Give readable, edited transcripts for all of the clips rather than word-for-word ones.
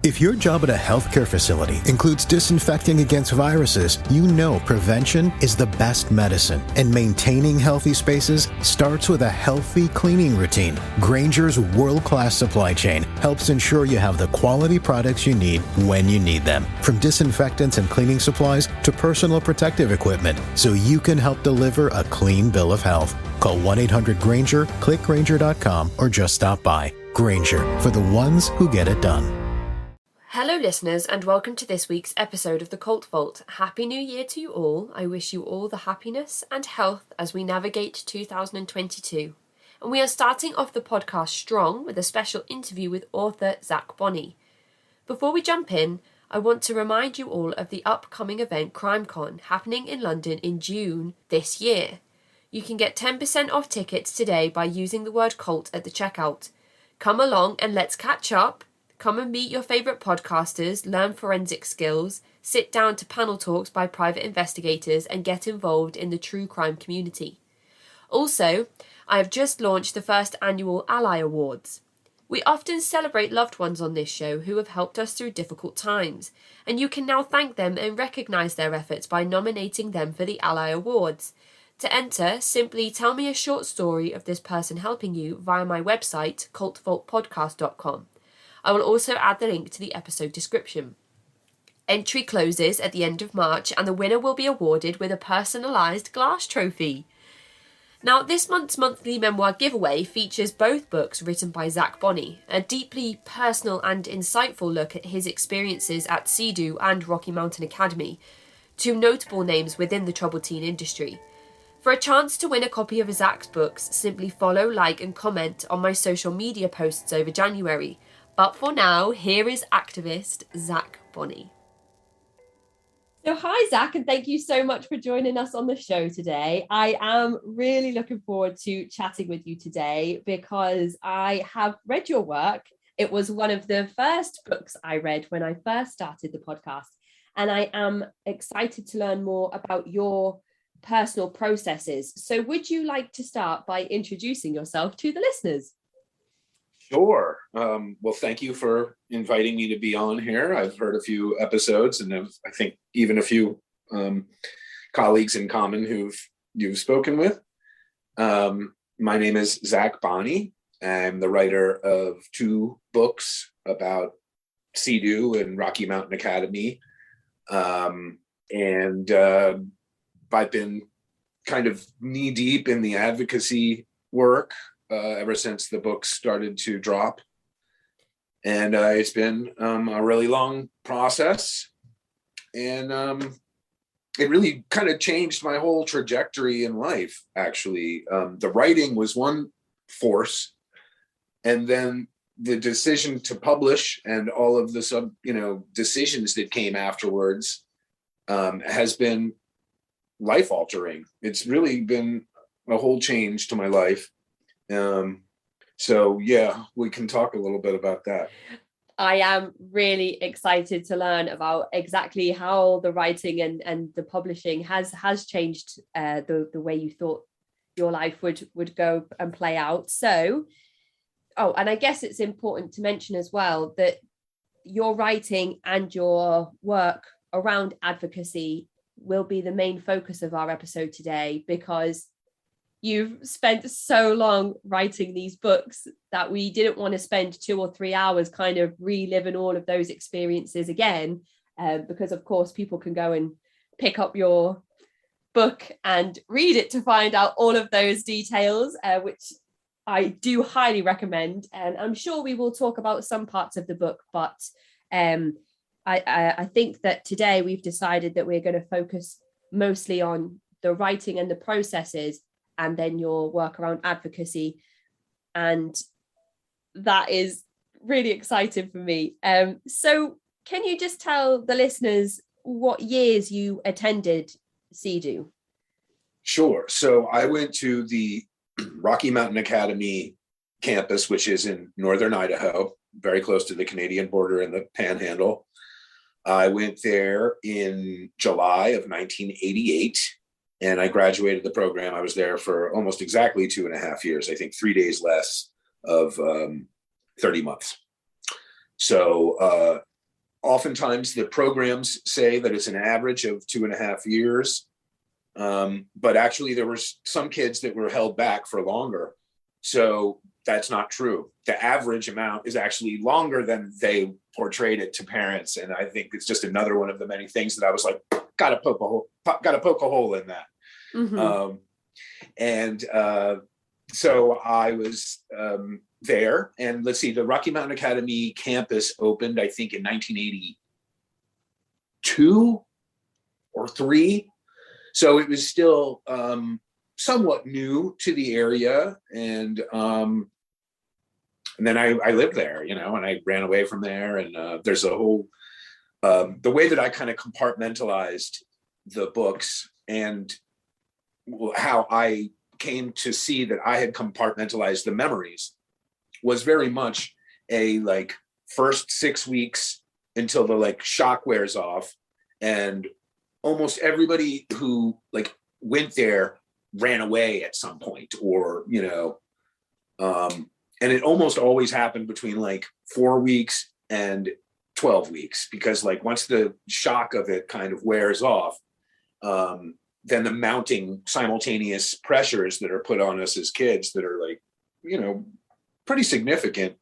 If your job at a healthcare facility includes disinfecting against viruses, you know prevention is the best medicine, and maintaining healthy spaces starts with a healthy cleaning routine. Grainger's world-class supply chain helps ensure you have the quality products you need when you need them, from disinfectants and cleaning supplies to personal protective equipment, so you can help deliver a clean bill of health. Call 1-800-GRAINGER, click Grainger.com, or just stop by. Grainger, for the ones who get it done. Hello listeners, and welcome to this week's episode of The Cult Vault. Happy New Year to you all. I wish you all the happiness and health as we navigate 2022. And we are starting off the podcast strong with a special interview with author Zack Bonney. Before we jump in, I want to remind you all of the upcoming event CrimeCon happening in London in June this year. You can get 10% off tickets today by using the word cult at the checkout. Come along and let's catch up. Come and meet your favourite podcasters, learn forensic skills, sit down to panel talks by private investigators, and get involved in the true crime community. Also, I have just launched the first annual Ally Awards. We often celebrate loved ones on this show who have helped us through difficult times, and you can now thank them and recognise their efforts by nominating them for the Ally Awards. To enter, simply tell me a short story of this person helping you via my website, cultvaultpodcast.com. I will also add the link to the episode description. Entry closes at the end of March, and the winner will be awarded with a personalised glass trophy. Now, this month's monthly memoir giveaway features both books written by Zack Bonney, a deeply personal and insightful look at his experiences at CEDU and Rocky Mountain Academy, two notable names within the troubled teen industry. For a chance to win a copy of Zack's books, simply follow, like and comment on my social media posts over January. But for now, here is activist Zack Bonney. So hi, Zack, and thank you so much for joining us on the show today. I am really looking forward to chatting with you today because I have read your work. It was one of the first books I read when I first started the podcast, and I am excited to learn more about your personal processes. So would you like to start by introducing yourself to the listeners? Sure. Well, thank you for inviting me to be on here. I've heard a few episodes, and I think even a few colleagues in common you've spoken with. My name is Zack Bonney. I'm the writer of two books about CEDU and Rocky Mountain Academy. And I've been kind of knee deep in the advocacy work ever since the books started to drop. And it's been a really long process. And it really kind of changed my whole trajectory in life, actually. The writing was one force. And then the decision to publish and all of the decisions that came afterwards has been life altering. It's really been a whole change to my life. So yeah, we can talk a little bit about that. I am really excited to learn about exactly how the writing and the publishing has changed the way you thought your life would go and play out. So, and I guess it's important to mention as well that your writing and your work around advocacy will be the main focus of our episode today, because you've spent so long writing these books that we didn't want to spend 2 or 3 hours kind of reliving all of those experiences again, because of course people can go and pick up your book and read it to find out all of those details, which I do highly recommend. And I'm sure we will talk about some parts of the book, but I think that today we've decided that we're going to focus mostly on the writing and the processes, and then your work around advocacy. And that is really exciting for me. So can you just tell the listeners what years you attended CEDU? Sure. So I went to the Rocky Mountain Academy campus, which is in northern Idaho, very close to the Canadian border in the Panhandle. I went there in July of 1988. And I graduated the program. I was there for almost exactly 2.5 years, I think 3 days less of 30 months. So oftentimes the programs say that it's an average of 2.5 years. But actually there were some kids that were held back for longer. So that's not true. The average amount is actually longer than they portrayed it to parents. And I think it's just another one of the many things that I was like, gotta poke a hole in that. Mm-hmm. So I was there, and let's see, the Rocky Mountain Academy campus opened, I think, in 1982 or 3. So it was still somewhat new to the area. And then I lived there, and I ran away from there. And there's a whole, the way that I kind of compartmentalized the books and how I came to see that I had compartmentalized the memories was very much a like first 6 weeks until the like shock wears off, and almost everybody who like went there ran away at some point, or and it almost always happened between like 4 weeks and 12 weeks, because like once the shock of it kind of wears off, then the mounting simultaneous pressures that are put on us as kids that are like, pretty significant.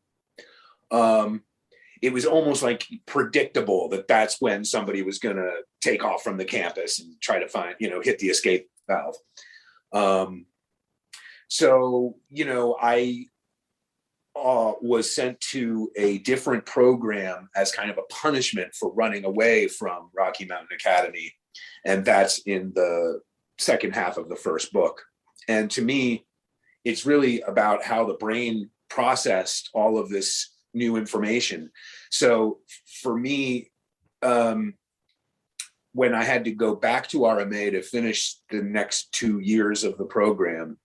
It was almost like predictable that that's when somebody was going to take off from the campus and try to find, hit the escape valve. So, I was sent to a different program as kind of a punishment for running away from Rocky Mountain Academy. And that's in the second half of the first book. And to me, it's really about how the brain processed all of this new information. So for me, when I had to go back to RMA to finish the next 2 years of the program,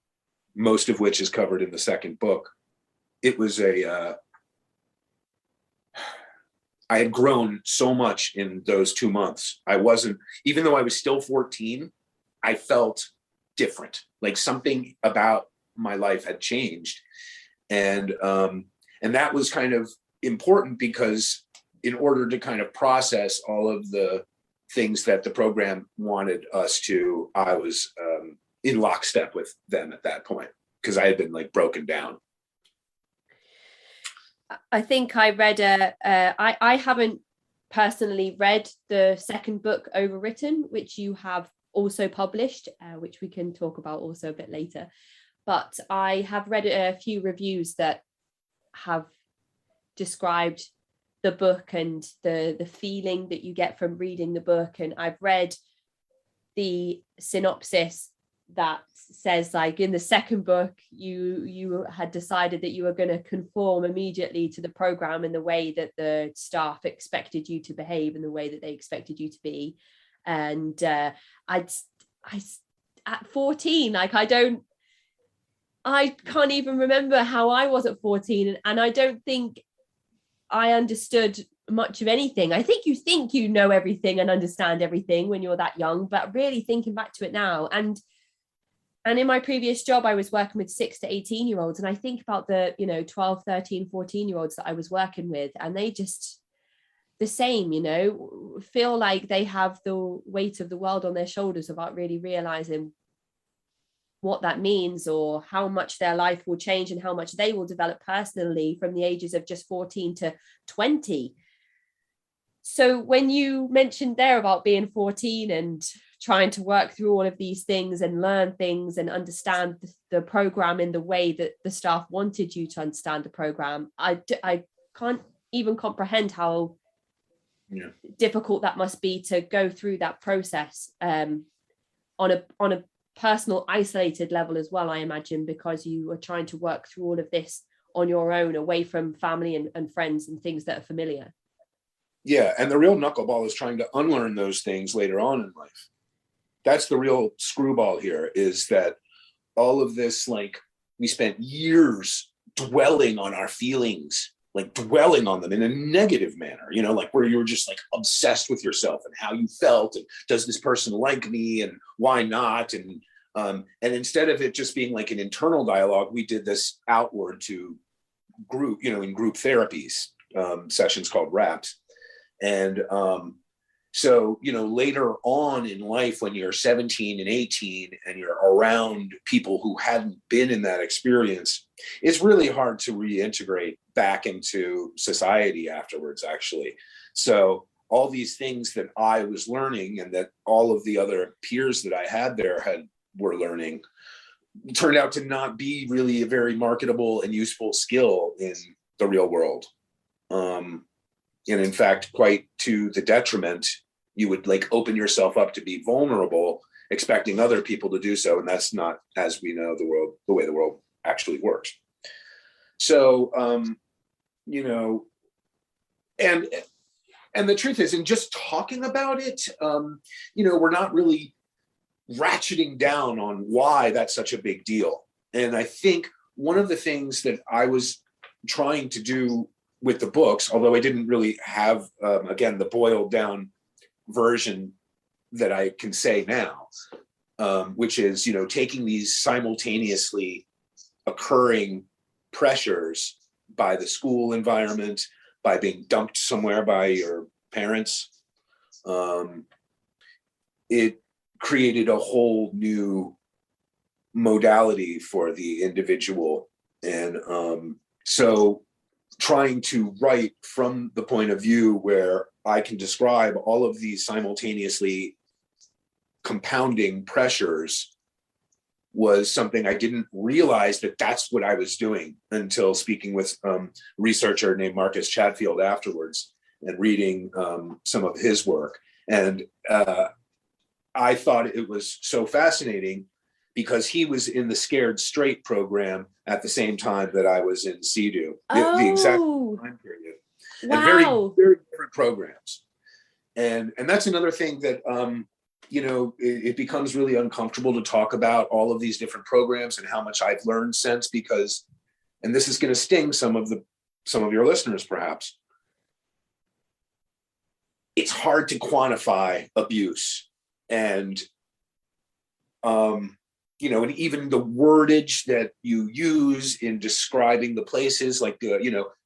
most of which is covered in the second book, it was I had grown so much in those 2 months. Even though I was still 14, I felt different. Like something about my life had changed. And that was kind of important, because in order to kind of process all of the things that the program wanted us to, I was in lockstep with them at that point, because I had been like broken down. I think I read I haven't personally read the second book, Overwritten, which you have also published, which we can talk about also a bit later. But I have read a few reviews that have described the book and the feeling that you get from reading the book. And I've read the synopsis that says, like, in the second book, you had decided that you were going to conform immediately to the program in the way that the staff expected you to behave, in the way that they expected you to be. And I at 14, like, I can't even remember how I was at 14, and I don't think I understood much of anything. I think you know everything and understand everything when you're that young, but really thinking back to it now, and in my previous job, I was working with 6 to 18 year olds, and I think about the 12, 13, 14 year olds that I was working with, and they just the same, feel like they have the weight of the world on their shoulders without really realizing what that means, or how much their life will change and how much they will develop personally from the ages of just 14 to 20. So when you mentioned there about being 14 and trying to work through all of these things and learn things and understand the program in the way that the staff wanted you to understand the program, I can't even comprehend how difficult that must be to go through that process on a personal, isolated level as well, I imagine, because you are trying to work through all of this on your own, away from family and friends and things that are familiar. Yeah, and the real knuckleball is trying to unlearn those things later on in life. That's the real screwball here, is that all of this, like, we spent years dwelling on our feelings, like dwelling on them in a negative manner, like where you were just like obsessed with yourself and how you felt, and does this person like me and why not? And instead of it just being like an internal dialogue, we did this outward to group, in group therapies, sessions called RAPs. And so, later on in life, when you're 17 and 18 and you're around people who hadn't been in that experience, it's really hard to reintegrate back into society afterwards, actually. So all these things that I was learning and that all of the other peers that I had there were learning turned out to not be really a very marketable and useful skill in the real world. And in fact, quite to the detriment. You would open yourself up to be vulnerable, expecting other people to do so. And that's not, as we know, the way the world actually works. So, and the truth is, in just talking about it, we're not really ratcheting down on why that's such a big deal. And I think one of the things that I was trying to do with the books, although I didn't really have, again, the boiled down version that I can say now, which is, taking these simultaneously occurring pressures by the school environment, by being dumped somewhere by your parents, it created a whole new modality for the individual. And so trying to write from the point of view where I can describe all of these simultaneously compounding pressures was something I didn't realize that that's what I was doing until speaking with a researcher named Marcus Chatfield afterwards and reading some of his work. And I thought it was so fascinating because he was in the Scared Straight program at the same time that I was in CEDU, the exact time period. Wow. And very, very different programs. And that's another thing that, it becomes really uncomfortable to talk about all of these different programs and how much I've learned since, because, and this is going to sting some of your listeners perhaps, it's hard to quantify abuse. And, and even the wordage that you use in describing the places, like,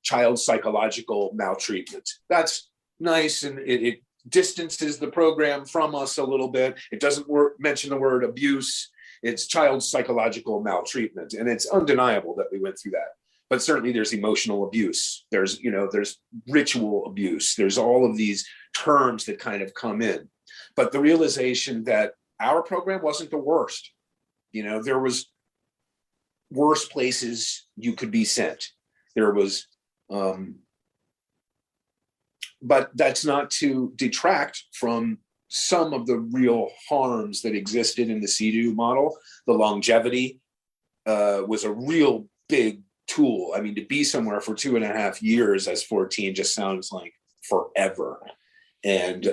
child psychological maltreatment. That's nice, and it distances the program from us a little bit. It doesn't mention the word abuse. It's child psychological maltreatment, and it's undeniable that we went through that. But certainly there's emotional abuse. There's ritual abuse. There's all of these terms that kind of come in. But the realization that our program wasn't the worst. There was worse places you could be sent. There was, but that's not to detract from some of the real harms that existed in the CEDU model. The longevity was a real big tool. I mean, to be somewhere for 2.5 years as 14 just sounds like forever. And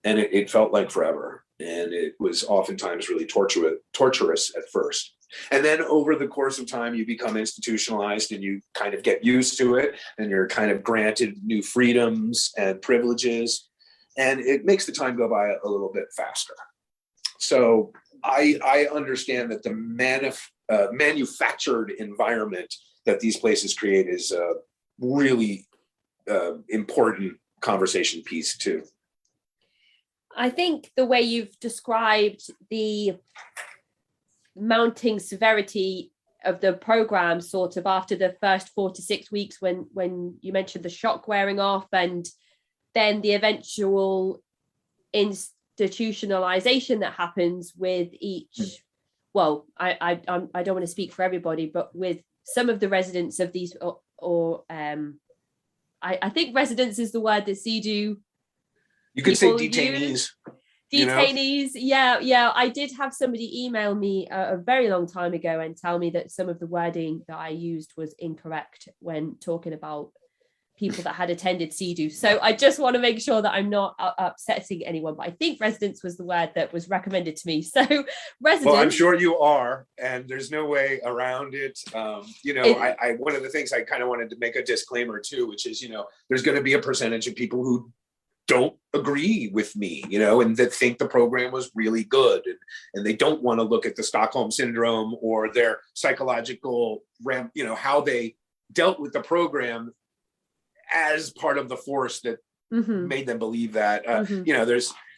it felt like forever. And it was oftentimes really torturous at first. And then over the course of time, you become institutionalized and you kind of get used to it, and you're kind of granted new freedoms and privileges, and it makes the time go by a little bit faster. So I understand that the manufactured environment that these places create is a really important conversation piece too. I think the way you've described the mounting severity of the program, sort of after the first 4 to 6 weeks, when you mentioned the shock wearing off, and then the eventual institutionalization that happens with each. Well, I don't want to speak for everybody, but with some of the residents of these, I think residents is the word that CEDU. You could say detainees. Detainees, yeah. I did have somebody email me a very long time ago and tell me that some of the wording that I used was incorrect when talking about people that had attended CEDU. So I just want to make sure that I'm not upsetting anyone, but I think residents was the word that was recommended to me. So residents. Well, I'm sure you are, and there's no way around it. I one of the things I kind of wanted to make a disclaimer too, which is, there's going to be a percentage of people who don't agree with me, and that think the program was really good, and they don't want to look at the Stockholm syndrome or their psychological, how they dealt with the program as part of the force that made them believe that, Mm-hmm.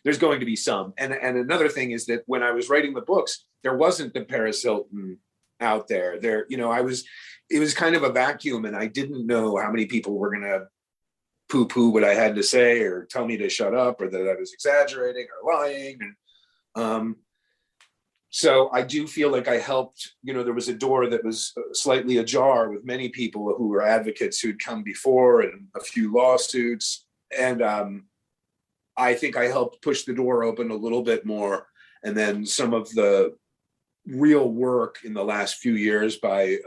there's going to be some. And another thing is that when I was writing the books, there wasn't the Paris Hilton out there. It was kind of a vacuum, and I didn't know how many people were going to poo-poo what I had to say or tell me to shut up or that I was exaggerating or lying. And so I do feel like I helped, there was a door that was slightly ajar with many people who were advocates who'd come before and a few lawsuits. And I think I helped push the door open a little bit more. And then some of the real work in the last few years by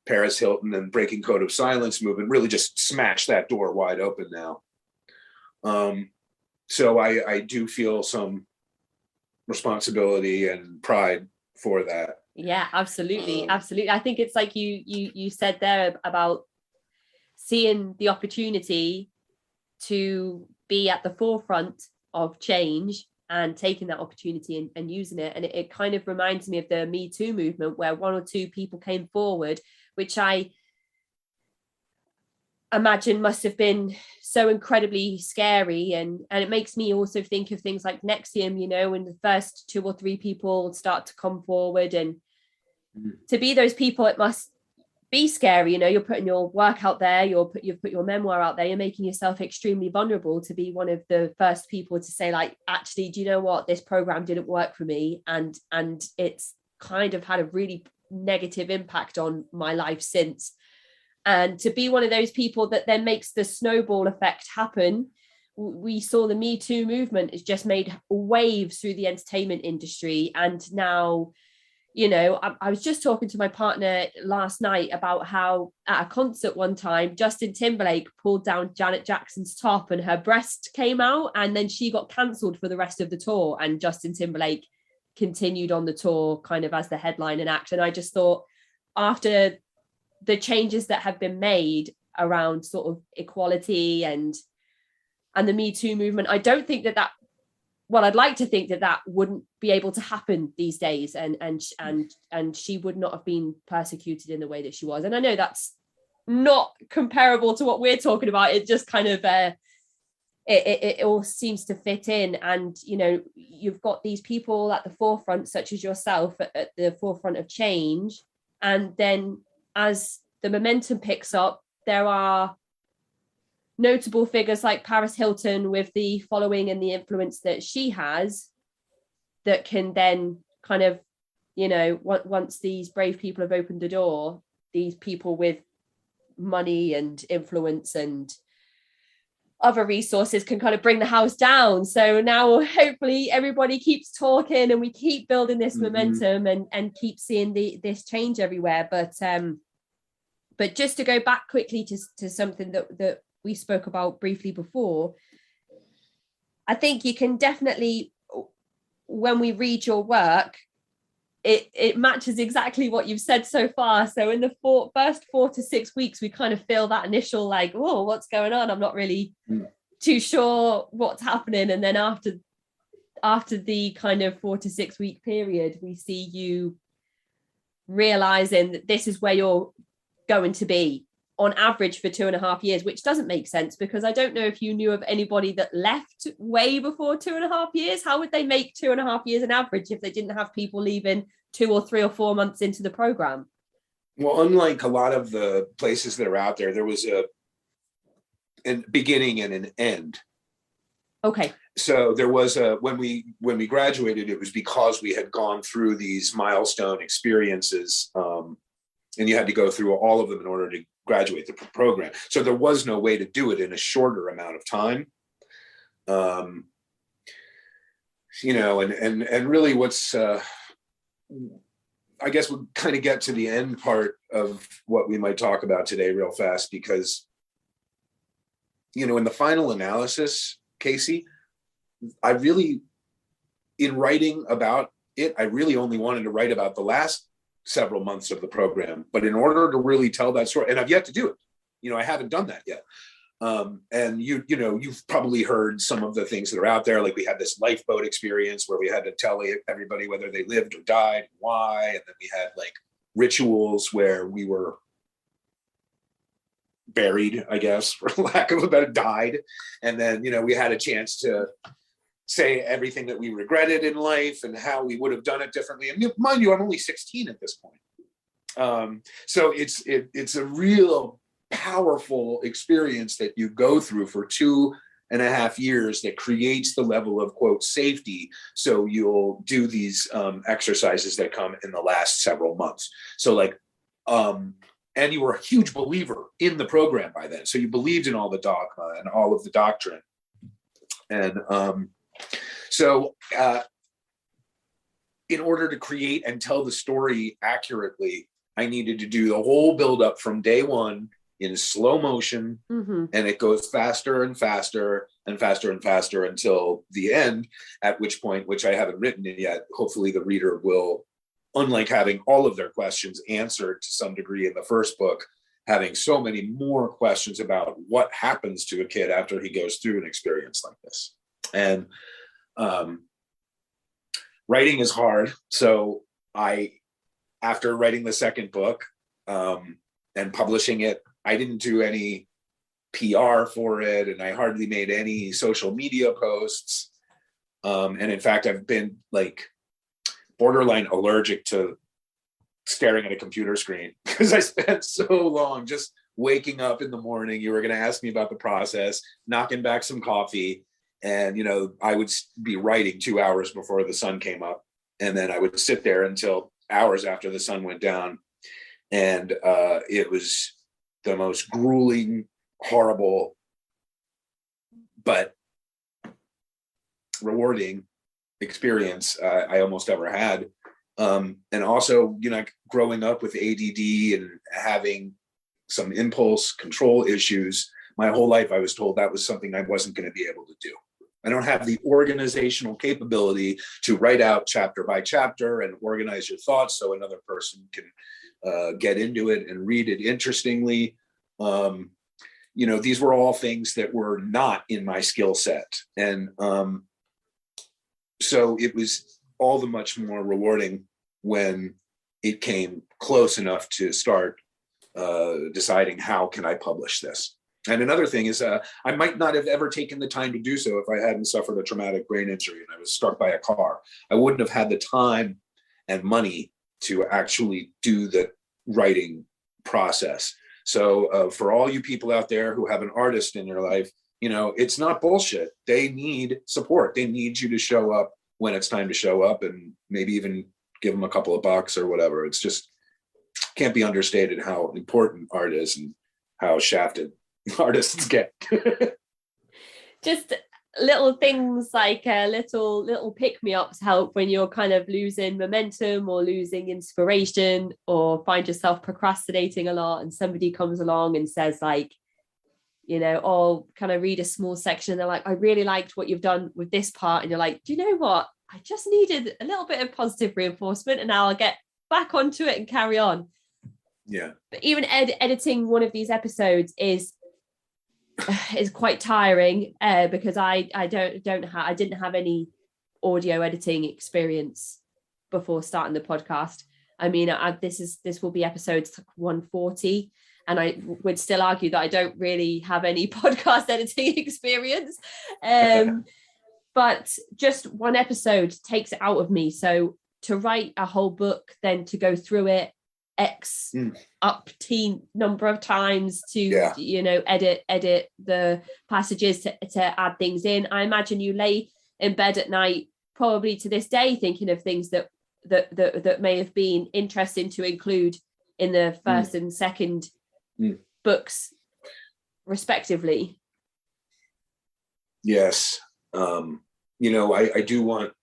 Paris Hilton and Breaking Code of Silence movement really just smashed that door wide open now. So I do feel some responsibility and pride for that. Yeah, absolutely. Absolutely. I think it's like you said there about seeing the opportunity to be at the forefront of change and taking that opportunity and using it. And it kind of reminds me of the Me Too movement, where one or two people came forward, which I imagine must have been so incredibly scary. And it makes me also think of things like NXIVM, when the first 2 or 3 people start to come forward, and to be those people, it must be scary. You're putting your work out there, you've put your memoir out there, you're making yourself extremely vulnerable to be one of the first people to say, like, actually, do you know what, this program didn't work for me, and it's kind of had a really negative impact on my life since. And to be one of those people that then makes the snowball effect happen. We saw the Me Too movement has just made waves through the entertainment industry. And now, I was just talking to my partner last night about how at a concert one time, Justin Timberlake pulled down Janet Jackson's top and her breast came out, and then she got cancelled for the rest of the tour, and Justin Timberlake continued on the tour kind of as the headline and act. And I just thought, after the changes that have been made around sort of equality and the Me Too movement, I don't think that I'd like to think that wouldn't be able to happen these days, and she would not have been persecuted in the way that she was. And I know that's not comparable to what we're talking about. It just kind of it all seems to fit in. And you've got these people at the forefront, such as yourself, at the forefront of change, and then as the momentum picks up, there are notable figures like Paris Hilton with the following and the influence that she has, that can then kind of, once these brave people have opened the door, these people with money and influence and other resources can kind of bring the house down. So now hopefully everybody keeps talking and we keep building this momentum and keep seeing this change everywhere. But just to go back quickly to something that we spoke about briefly before, I think you can definitely, when we read your work, it matches exactly what you've said so far. So in the first 4 to 6 weeks, we kind of feel that initial like, oh, what's going on? I'm not really too sure what's happening. And then after the kind of 4 to 6 week period, we see you realizing that this is where you're going to be on average for 2.5 years, which doesn't make sense, because I don't know if you knew of anybody that left way before 2.5 years. How would they make 2.5 years an average if they didn't have people leaving 2 or 3 or 4 months into the program? Well, unlike a lot of the places that are out there, there was a beginning and an end. Okay. So there was when we graduated, it was because we had gone through these milestone experiences, and you had to go through all of them in order to graduate the program. So there was no way to do it in a shorter amount of time. And really what's, I guess we'll kind of get to the end part of what we might talk about today real fast, because, in the final analysis, Casey, in writing about it, I really only wanted to write about the last several months of the program. But in order to really tell that story, and I've yet to do it, I haven't done that yet. And you've probably heard some of the things that are out there. Like we had this lifeboat experience where we had to tell everybody whether they lived or died, why. And then we had like rituals where we were buried, I guess, for lack of a better, died. And then, we had a chance to say everything that we regretted in life and how we would have done it differently. And mind you, I'm only 16 at this point. So it's a real powerful experience that you go through for 2.5 years that creates the level of, quote, safety. So you'll do these exercises that come in the last several months. So and you were a huge believer in the program by then. So you believed in all the dogma and all of the doctrine. And so in order to create and tell the story accurately, I needed to do the whole buildup from day one in slow motion, and it goes faster and faster and faster and faster until the end, at which point, which I haven't written it yet, hopefully the reader will, unlike having all of their questions answered to some degree in the first book, having so many more questions about what happens to a kid after he goes through an experience like this. And writing is hard. So after writing the second book and publishing it, I didn't do any PR for it, and I hardly made any social media posts. And in fact, I've been borderline allergic to staring at a computer screen because I spent so long just waking up in the morning. You were going to ask me about the process, knocking back some coffee. And, I would be writing 2 hours before the sun came up. And then I would sit there until hours after the sun went down. And it was the most grueling, horrible, but rewarding experience I almost ever had. And also, growing up with ADD and having some impulse control issues, my whole life I was told that was something I wasn't going to be able to do. I don't have the organizational capability to write out chapter by chapter and organize your thoughts so another person can get into it and read it interestingly. These were all things that were not in my skill set. And so it was all the much more rewarding when it came close enough to start deciding how can I publish this. And another thing is I might not have ever taken the time to do so if I hadn't suffered a traumatic brain injury and I was struck by a car. I wouldn't have had the time and money to actually do the writing process. So for all you people out there who have an artist in your life, it's not bullshit. They need support. They need you to show up when it's time to show up, and maybe even give them a couple of bucks or whatever. It's just can't be understated how important art is and how shafted artists get. Just little things like little pick-me-ups help when you're kind of losing momentum or losing inspiration or find yourself procrastinating a lot, and somebody comes along and says can I read a small section? They're like, I really liked what you've done with this part. And you're like, do you know what? I just needed a little bit of positive reinforcement, and now I'll get back onto it and carry on. Yeah. But even editing one of these episodes is quite tiring because I didn't have any audio editing experience before starting the podcast. I mean, this will be episode 140, and I would still argue that I don't really have any podcast editing experience. But just one episode takes it out of me. So to write a whole book, then to go through it up-teen number of times to edit the passages to add things in. I imagine you lay in bed at night, probably to this day, thinking of things that may have been interesting to include in the first and second books, respectively. Yes. I do want.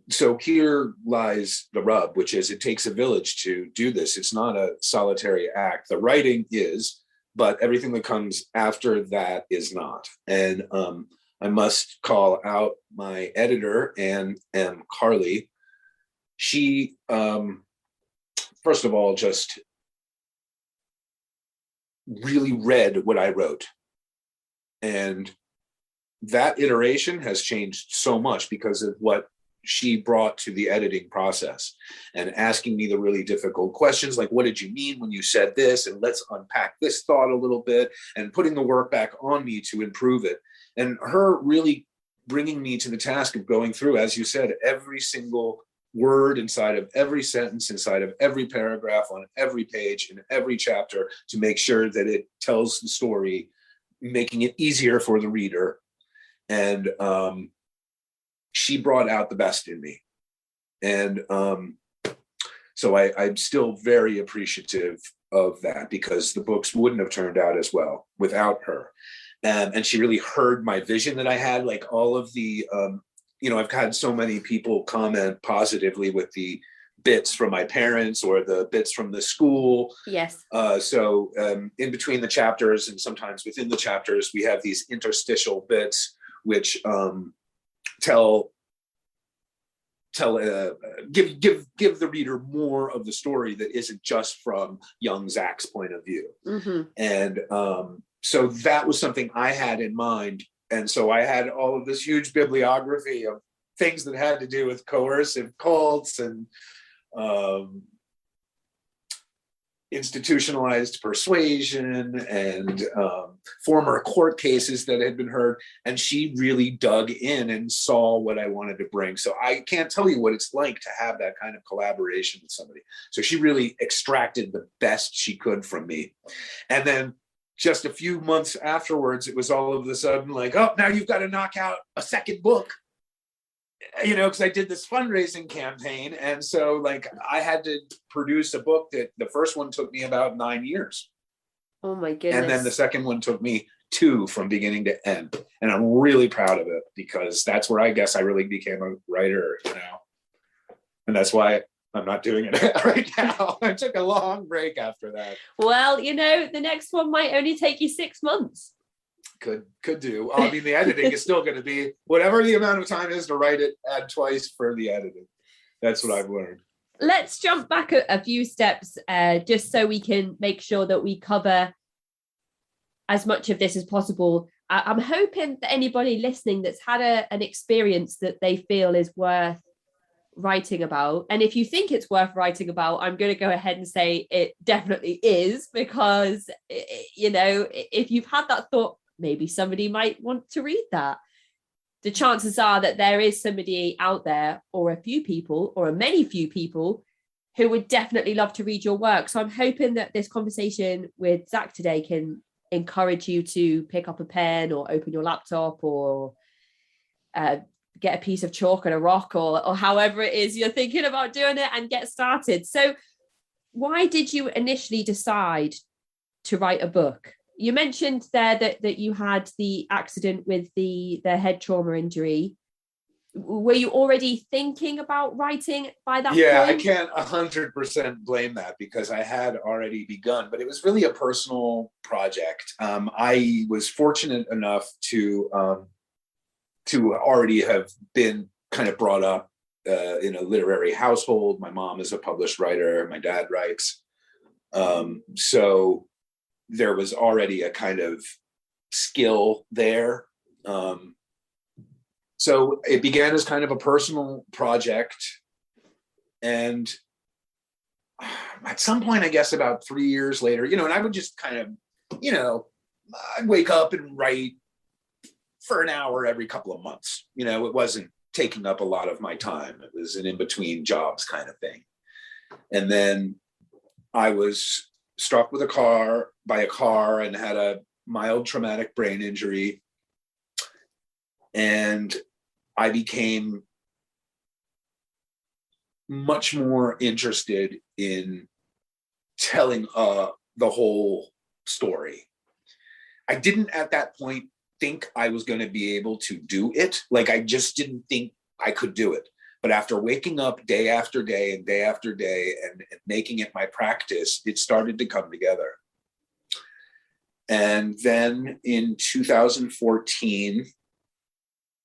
So here lies the rub, which is it takes a village to do this. It's not a solitary act. The writing is, but everything that comes after that is not. And I must call out my editor, and Carly. She, first of all, just really read what I wrote. And that iteration has changed so much because of what she brought to the editing process, and asking me the really difficult questions like, what did you mean when you said this? And let's unpack this thought a little bit, and putting the work back on me to improve it. And her really bringing me to the task of going through, as you said, every single word inside of every sentence, inside of every paragraph, on every page, in every chapter, to make sure that it tells the story, making it easier for the reader. And she brought out the best in me. And so I'm still very appreciative of that, because the books wouldn't have turned out as well without her. And she really heard my vision that I had, like all of the, I've had so many people comment positively with the bits from my parents or the bits from the school. Yes. So in between the chapters, and sometimes within the chapters, we have these interstitial bits which give the reader more of the story that isn't just from young Zack's point of view. Mm-hmm. And so that was something I had in mind. And so I had all of this huge bibliography of things that had to do with coercive cults and institutionalized persuasion and former court cases that had been heard. And she really dug in and saw what I wanted to bring. So I can't tell you what it's like to have that kind of collaboration with somebody. So she really extracted the best she could from me. And then just a few months afterwards, it was all of a sudden like, oh, now you've got to knock out a second book, because I did this fundraising campaign. And so like I had to produce a book that the first one took me about 9 years. Oh my goodness. And then the second one took me 2 from beginning to end. And I'm really proud of it, because that's where I guess I really became a writer, and that's why I'm not doing it right now. I took a long break after that. Well, the next one might only take you 6 months. Could do. I mean, the editing is still going to be whatever the amount of time is to write it, add twice for the editing. That's what I've learned. Let's jump back a few steps, just so we can make sure that we cover as much of this as possible. I'm hoping that anybody listening that's had an experience that they feel is worth writing about, and if you think it's worth writing about, I'm going to go ahead and say it definitely is, because if you've had that thought, maybe somebody might want to read that. The chances are that there is somebody out there, or a few people, or a many few people, who would definitely love to read your work. So I'm hoping that this conversation with Zack today can encourage you to pick up a pen or open your laptop or get a piece of chalk and a rock or however it is you're thinking about doing it, and get started. So why did you initially decide to write a book? You mentioned there that you had the accident with the head trauma injury. Were you already thinking about writing by that point? I can't 100% blame that, because I had already begun, but it was really a personal project. I was fortunate enough to already have been kind of brought up in a literary household. My mom is a published writer. My dad writes. So there was already a kind of skill there. So it began as kind of a personal project. And at some point, I guess about 3 years later, and I would just kind of, I'd wake up and write for an hour every couple of months. It wasn't taking up a lot of my time. It was an in-between jobs kind of thing. And then I was struck by a car and had a mild traumatic brain injury. And I became much more interested in telling the whole story. I didn't at that point think I was going to be able to do it. Like, I just didn't think I could do it. But after waking up day after day and day after day and making it my practice, it started to come together. And then in 2014,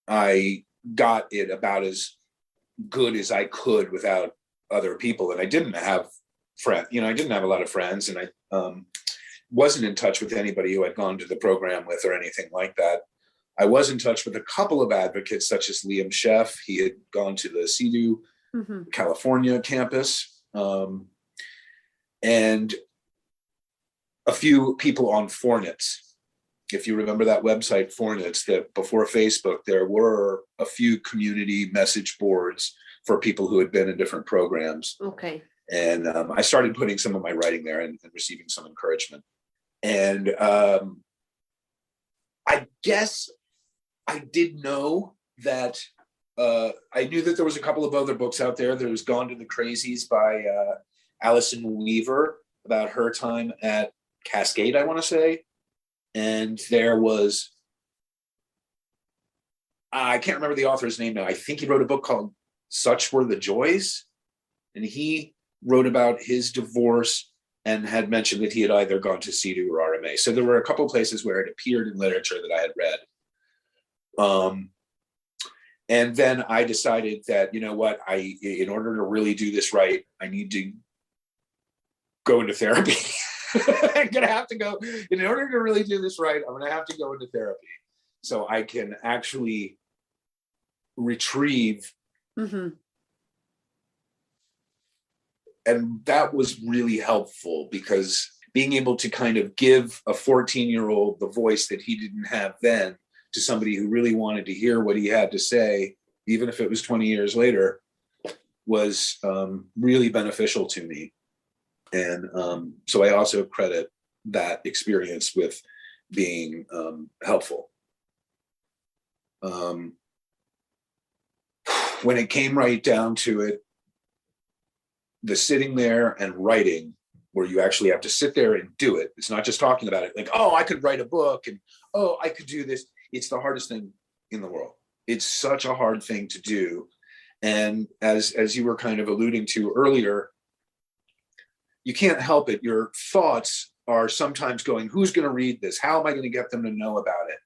I got it about as good as I could without other people. And I didn't have friends, I didn't have a lot of friends, and I wasn't in touch with anybody who I'd gone to the program with or anything like that. I was in touch with a couple of advocates, such as Liam Sheff. He had gone to the CEDU California campus, and a few people on Fornits. If you remember that website, Fornits, that before Facebook, there were a few community message boards for people who had been in different programs. Okay. And I started putting some of my writing there and receiving some encouragement. And I guess I did know that I knew that there was a couple of other books out there. There was Gone to the Crazies by Allison Weaver about her time at Cascade, I want to say. And there was, I can't remember the author's name now. I think he wrote a book called Such Were the Joys. And he wrote about his divorce and had mentioned that he had either gone to CEDU or RMA. So there were a couple of places where it appeared in literature that I had read. And then I decided that, you know what, in order to really do this right, I need to go into therapy. I'm going to have to go, in order to really do this right, I'm going to have to go into therapy so I can actually retrieve. And that was really helpful, because being able to kind of give a 14-year-old the voice that he didn't have then to somebody who really wanted to hear what he had to say, even if it was 20 years later, was really beneficial to me. And so I also credit that experience with being helpful. When it came right down to it, the sitting there and writing, where you actually have to sit there and do it. It's not just talking about it like, oh, I could write a book and, oh, I could do this. It's the hardest thing in the world. It's such a hard thing to do. And as you were kind of alluding to earlier, you can't help it. Your thoughts are sometimes going, who's going to read this? How am I going to get them to know about it?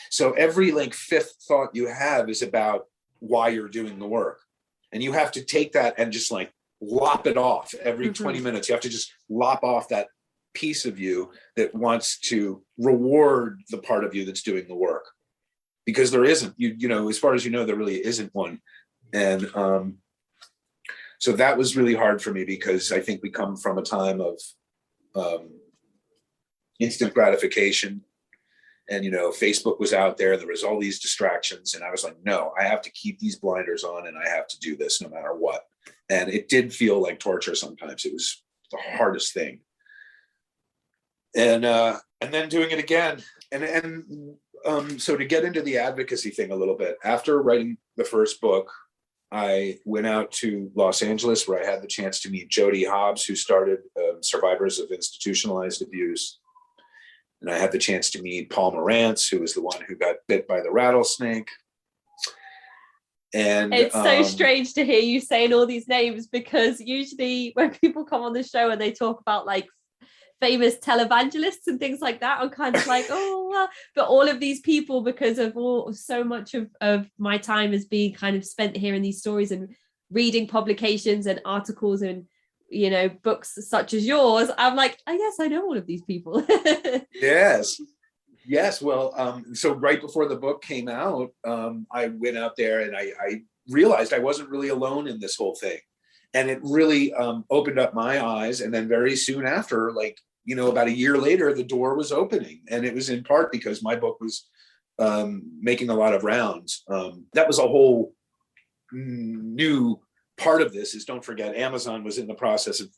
So every fifth thought you have is about why you're doing the work. And you have to take that and just lop it off every 20 minutes. You have to just lop off that piece of you that wants to reward the part of you that's doing the work. Because there isn't, you know, as far as you know, there really isn't one. And so that was really hard for me, because I think we come from a time of instant gratification. And, you know, Facebook was out there, there was all these distractions. And I was like, no, I have to keep these blinders on and I have to do this no matter what. And it did feel like torture sometimes. It was the hardest thing. And then doing it again. So to get into the advocacy thing a little bit, after writing the first book, I went out to Los Angeles, where I had the chance to meet Jody Hobbs, who started Survivors of Institutionalized Abuse. And I had the chance to meet Paul Morantz, who was the one who got bit by the rattlesnake. And it's so strange to hear you saying all these names, because usually when people come on the show and they talk about famous televangelists and things like that, I'm kind of like, oh, well. But all of these people, because of so much of my time is being kind of spent hearing these stories and reading publications and articles and, you know, books such as yours, I'm like, I guess I know all of these people. Yes. Well, so right before the book came out, I went out there and I realized I wasn't really alone in this whole thing. And it really opened up my eyes. And then very soon after, about a year later, the door was opening. And it was in part because my book was making a lot of rounds. That was a whole new part of this. Is, don't forget, Amazon was in the process of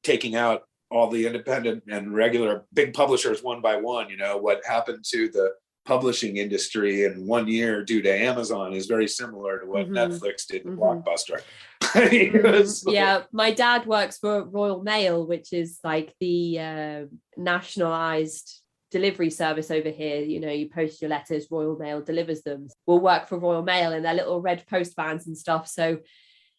taking out all the independent and regular big publishers one by one. You know, what happened to the publishing industry in 1 year due to Amazon is very similar to what Netflix did to Blockbuster. Yeah, my dad works for Royal Mail, which is the nationalized delivery service over here. You know, you post your letters, Royal Mail delivers them. We'll work for Royal Mail in their little red post vans and stuff. So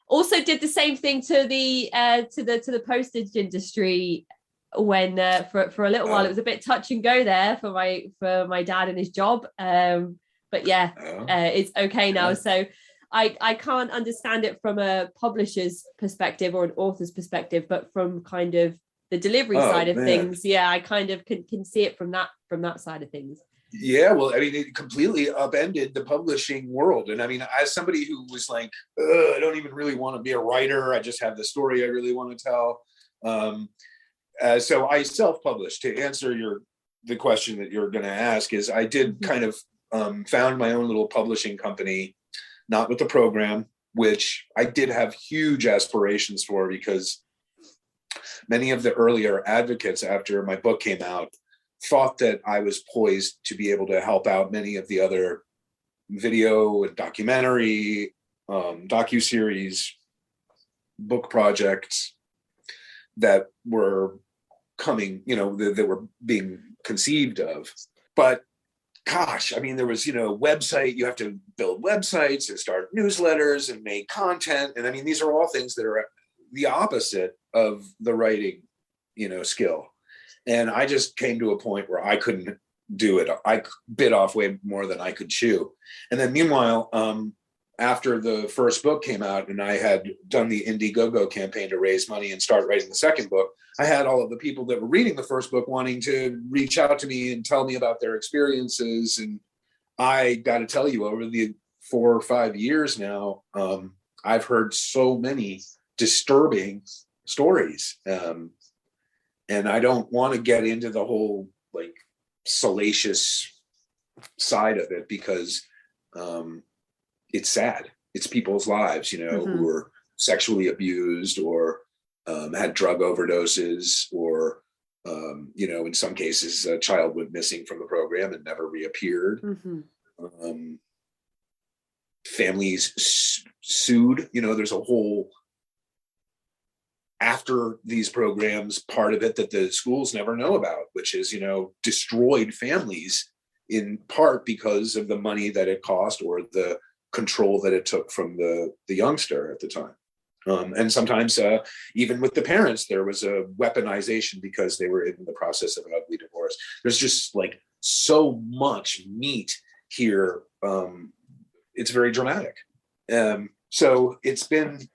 also did the same thing to the postage industry when for a little while. It was a bit touch and go there for my dad and his job, but yeah, it's okay now. So I can't understand it from a publisher's perspective or an author's perspective, but from kind of the delivery side of things, yeah, I kind of can see it from that side of things. Yeah, well, I mean, it completely upended the publishing world. And I mean, as somebody who was like, I don't even really want to be a writer, I just have the story I really want to tell. So I self-published. To answer the question that you're going to ask, is I did kind of found my own little publishing company, not with the program, which I did have huge aspirations for, because many of the earlier advocates after my book came out thought that I was poised to be able to help out many of the other video and documentary, docuseries, book projects that were coming, that were being conceived of. But gosh, I mean, there was, you have to build websites and start newsletters and make content. And I mean, these are all things that are the opposite of the writing, skill. And I just came to a point where I couldn't do it. I bit off way more than I could chew. And then meanwhile, after the first book came out and I had done the Indiegogo campaign to raise money and start writing the second book, I had all of the people that were reading the first book wanting to reach out to me and tell me about their experiences. And I got to tell you, over the 4 or 5 years now, I've heard so many disturbing stories. And I don't want to get into the whole like salacious side of it, because it's sad. It's people's lives, who were sexually abused or had drug overdoses, or, in some cases, a child went missing from the program and never reappeared. Families sued. There's a whole, after these programs, part of it that the schools never know about, which is, destroyed families in part because of the money that it cost or the control that it took from the youngster at the time. And sometimes even with the parents, there was a weaponization because they were in the process of an ugly divorce. There's just like so much meat here. It's very dramatic. So it's been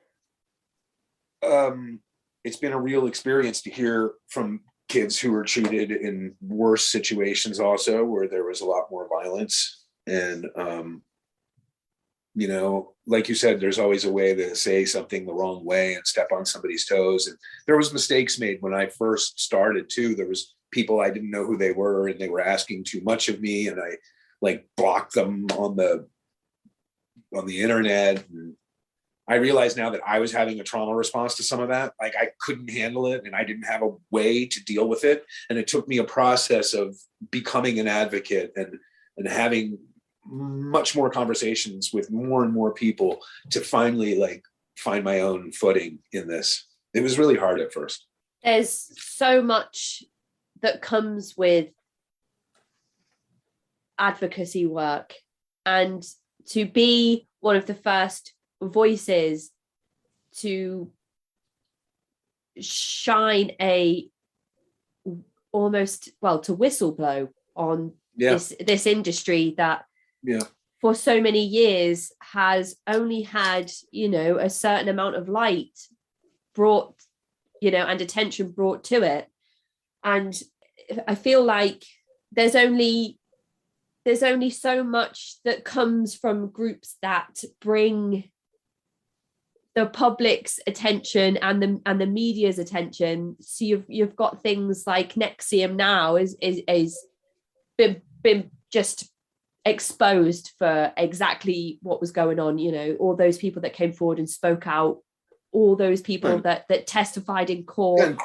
a real experience to hear from kids who were treated in worse situations also, where there was a lot more violence. And, like you said, there's always a way to say something the wrong way and step on somebody's toes. And there was mistakes made when I first started too. There was people, I didn't know who they were, and they were asking too much of me, and I like blocked them on the internet. And I realize now that I was having a trauma response to some of that. Like I couldn't handle it, and I didn't have a way to deal with it. And it took me a process of becoming an advocate and having much more conversations with more and more people to finally like find my own footing in this. It was really hard at first. There's so much that comes with advocacy work, and to be one of the first voices to shine to whistleblow on this industry that for so many years has only had a certain amount of light brought and attention brought to it. And I feel like there's only so much that comes from groups that bring the public's attention and the media's attention. So you've got things like Nexium now is been just exposed for exactly what was going on. All those people that came forward and spoke out, all those people that testified in court, and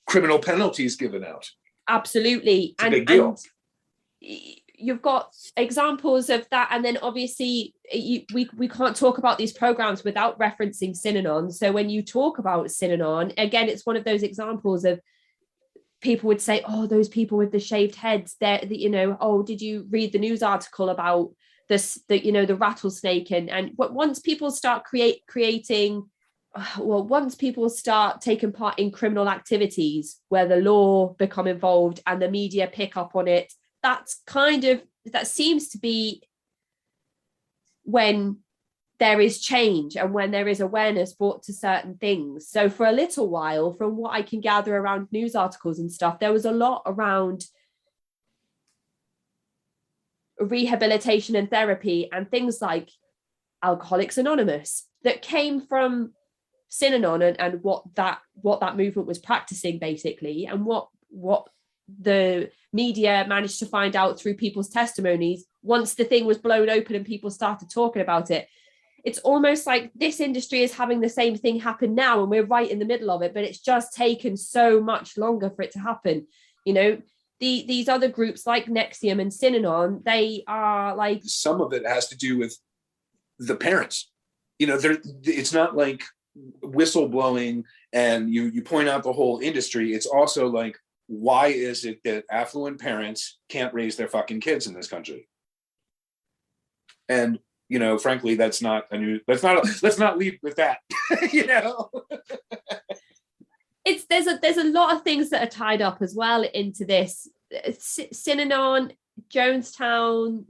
criminal penalties given out. Absolutely. It's a big deal. And you've got examples of that, and then obviously we can't talk about these programs without referencing Synanon. So when you talk about Synanon, again, it's one of those examples of people would say, oh, those people with the shaved heads, oh, did you read the news article about this, the rattlesnake? And once people start once people start taking part in criminal activities where the law become involved and the media pick up on it, that seems to be when there is change and when there is awareness brought to certain things. So for a little while, from what I can gather around news articles and stuff, there was a lot around rehabilitation and therapy and things like Alcoholics Anonymous that came from Synanon and what that movement was practicing basically, and what the media managed to find out through people's testimonies once the thing was blown open and people started talking about it. It's almost like this industry is having the same thing happen now, and we're right in the middle of it, but it's just taken so much longer for it to happen. You know, these other groups like Nexium and Synanon, they are like... Some of it has to do with the parents. You know, it's not like whistleblowing and you point out the whole industry. It's also like, why is it that affluent parents can't raise their fucking kids in this country? And, you know, frankly, let's not leave with that. You know, there's a lot of things that are tied up as well into this. Synanon, Jonestown,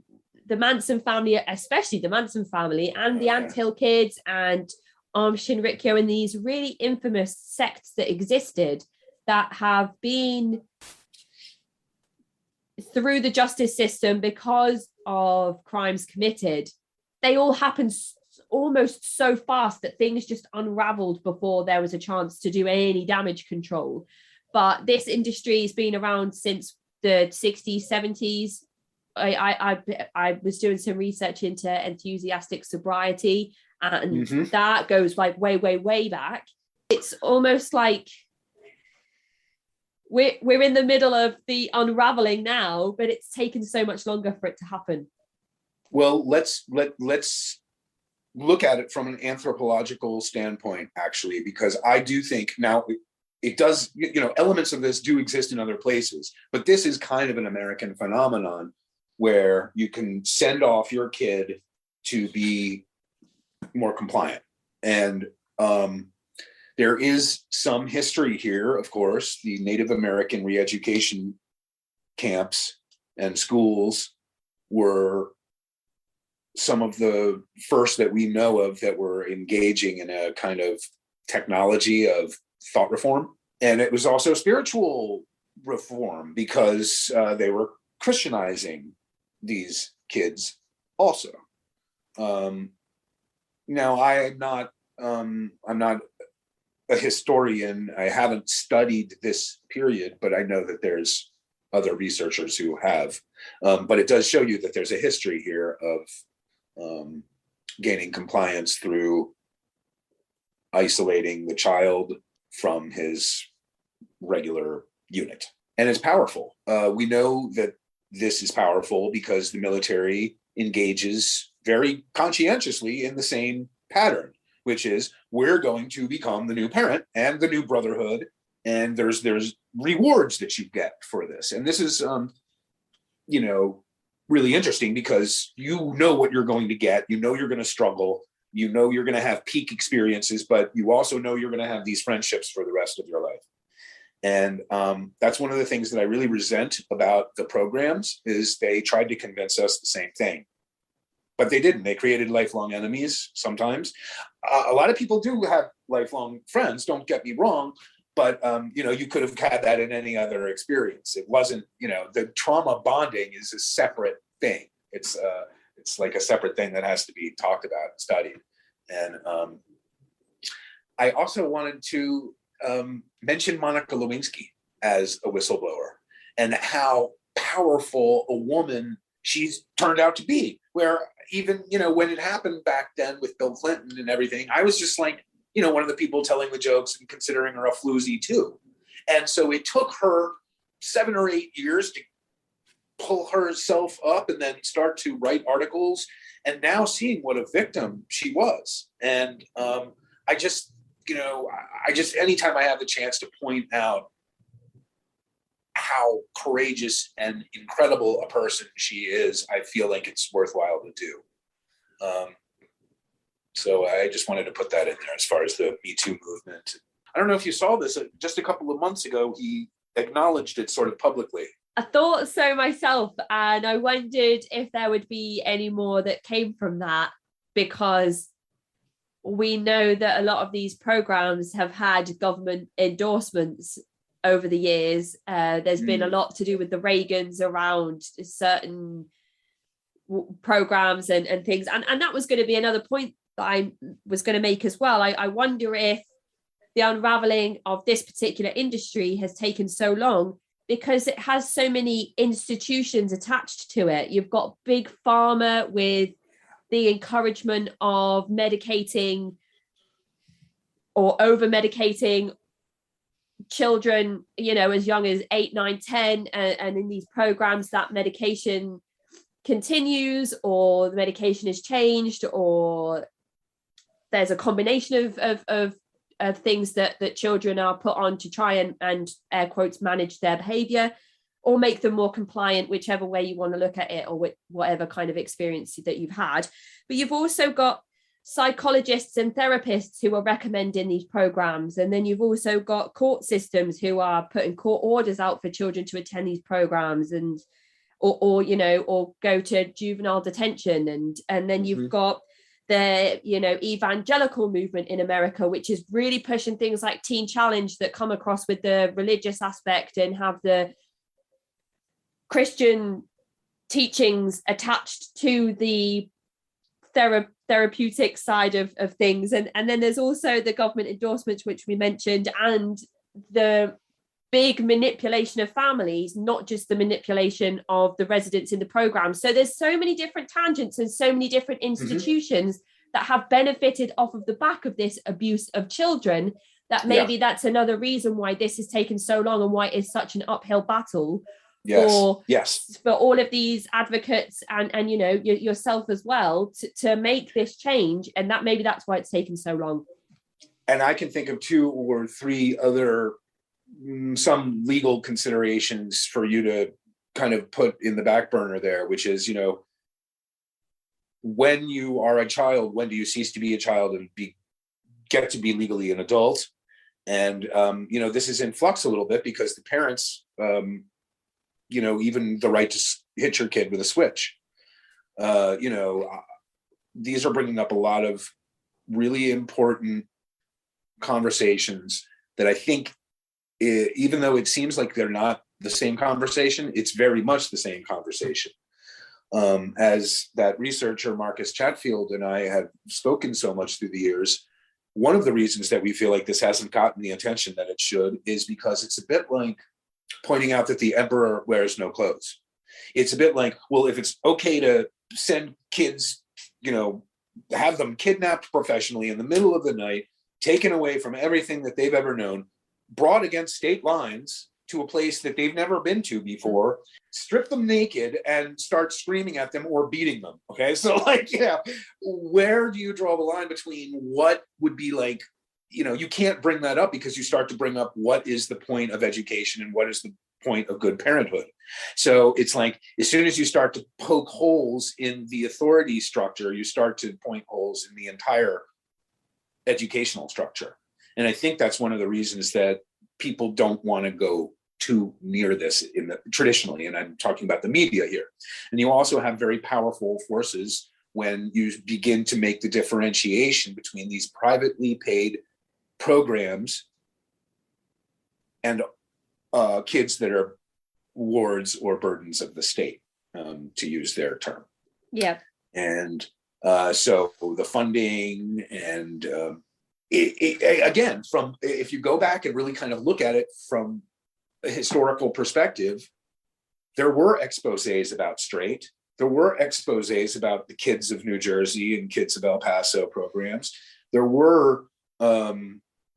the Manson family, especially the Manson family, and the Anthill Kids and Shinrikyo, and these really infamous sects that existed that have been through the justice system because of crimes committed. They all happened almost so fast that things just unraveled before there was a chance to do any damage control. But this industry has been around since the 60s, 70s. I was doing some research into enthusiastic sobriety, and that goes like way, way, way back. It's almost like we're in the middle of the unraveling now, but it's taken so much longer for it to happen. Well, let's look at it from an anthropological standpoint, actually, because I do think now it does, you know, elements of this do exist in other places, but this is kind of an American phenomenon where you can send off your kid to be more compliant. And there is some history here, of course. The Native American re-education camps and schools were some of the first that we know of that were engaging in a kind of technology of thought reform. And it was also spiritual reform because they were Christianizing these kids also. Now, I'm not a historian. I haven't studied this period, but I know that there's other researchers who have. But it does show you that there's a history here of gaining compliance through isolating the child from his regular unit. And it's powerful. We know that this is powerful because the military engages very conscientiously in the same pattern, which is we're going to become the new parent and the new brotherhood, and there's rewards that you get for this. And this is you know, really interesting because you know what you're going to get. You know you're going to struggle. You know you're going to have peak experiences, but you also know you're going to have these friendships for the rest of your life. And that's one of the things that I really resent about the programs is they tried to convince us the same thing, but they didn't. They created lifelong enemies sometimes. A lot of people do have lifelong friends, don't get me wrong, but you know, you could have had that in any other experience. It wasn't, you know, the trauma bonding is a separate thing. It's like a separate thing that has to be talked about and studied. And I also wanted to mention Monica Lewinsky as a whistleblower and how powerful a woman she's turned out to be, where even, you know, when it happened back then with Bill Clinton and everything, I was just like, you know, one of the people telling the jokes and considering her a floozy too. And so it took her 7 or 8 years to pull herself up and then start to write articles, and now seeing what a victim she was. And I just, you know, anytime I have the chance to point out how courageous and incredible a person she is, I feel like it's worthwhile to do. So I just wanted to put that in there as far as the Me Too movement. I don't know if you saw this, just a couple of months ago, he acknowledged it sort of publicly. I thought so myself, and I wondered if there would be any more that came from that, because we know that a lot of these programs have had government endorsements over the years. There's been a lot to do with the Reagans around certain programs and things. And that was going to be another point that I was going to make as well. I wonder if the unraveling of this particular industry has taken so long because it has so many institutions attached to it. You've got big pharma with the encouragement of medicating or over medicating children, as young as 8, 9, 10, and in these programs that medication continues, or the medication is changed, or there's a combination of things that children are put on to try and air quotes manage their behavior or make them more compliant, whichever way you want to look at it, or whatever kind of experience that you've had. But you've also got psychologists and therapists who are recommending these programs, and then you've also got court systems who are putting court orders out for children to attend these programs and or go to juvenile detention, and then you've got the evangelical movement in America, which is really pushing things like Teen Challenge that come across with the religious aspect and have the Christian teachings attached to the therapeutic side of things, and then there's also the government endorsements, which we mentioned, and the big manipulation of families, not just the manipulation of the residents in the program. So there's so many different tangents and so many different institutions that have benefited off of the back of this abuse of children, that maybe that's another reason why this has taken so long and why it's such an uphill battle for all of these advocates and yourself as well to make this change. And that maybe that's why it's taken so long. And I can think of 2 or 3 other some legal considerations for you to kind of put in the back burner there, which is, when you are a child, when do you cease to be a child and get to be legally an adult? And, this is in flux a little bit because the parents, even the right to hit your kid with a switch, these are bringing up a lot of really important conversations that I think, even though it seems like they're not the same conversation, it's very much the same conversation. As that researcher, Marcus Chatfield, and I have spoken so much through the years, one of the reasons that we feel like this hasn't gotten the attention that it should is because it's a bit like pointing out that the emperor wears no clothes. It's a bit like, well, if it's okay to send kids, have them kidnapped professionally in the middle of the night, taken away from everything that they've ever known, brought against state lines to a place that they've never been to before, strip them naked and start screaming at them or beating them. Okay. So where do you draw the line between what would be like, you can't bring that up because you start to bring up what is the point of education and what is the point of good parenthood. So it's like, as soon as you start to poke holes in the authority structure, you start to point holes in the entire educational structure. And I think that's one of the reasons that people don't want to go too near this traditionally. And I'm talking about the media here. And you also have very powerful forces when you begin to make the differentiation between these privately paid programs and kids that are wards or burdens of the state, to use their term. Yeah. And so the funding and again, if you go back and really kind of look at it from a historical perspective, there were exposés about straight. There were exposés about the kids of New Jersey and kids of El Paso programs. There were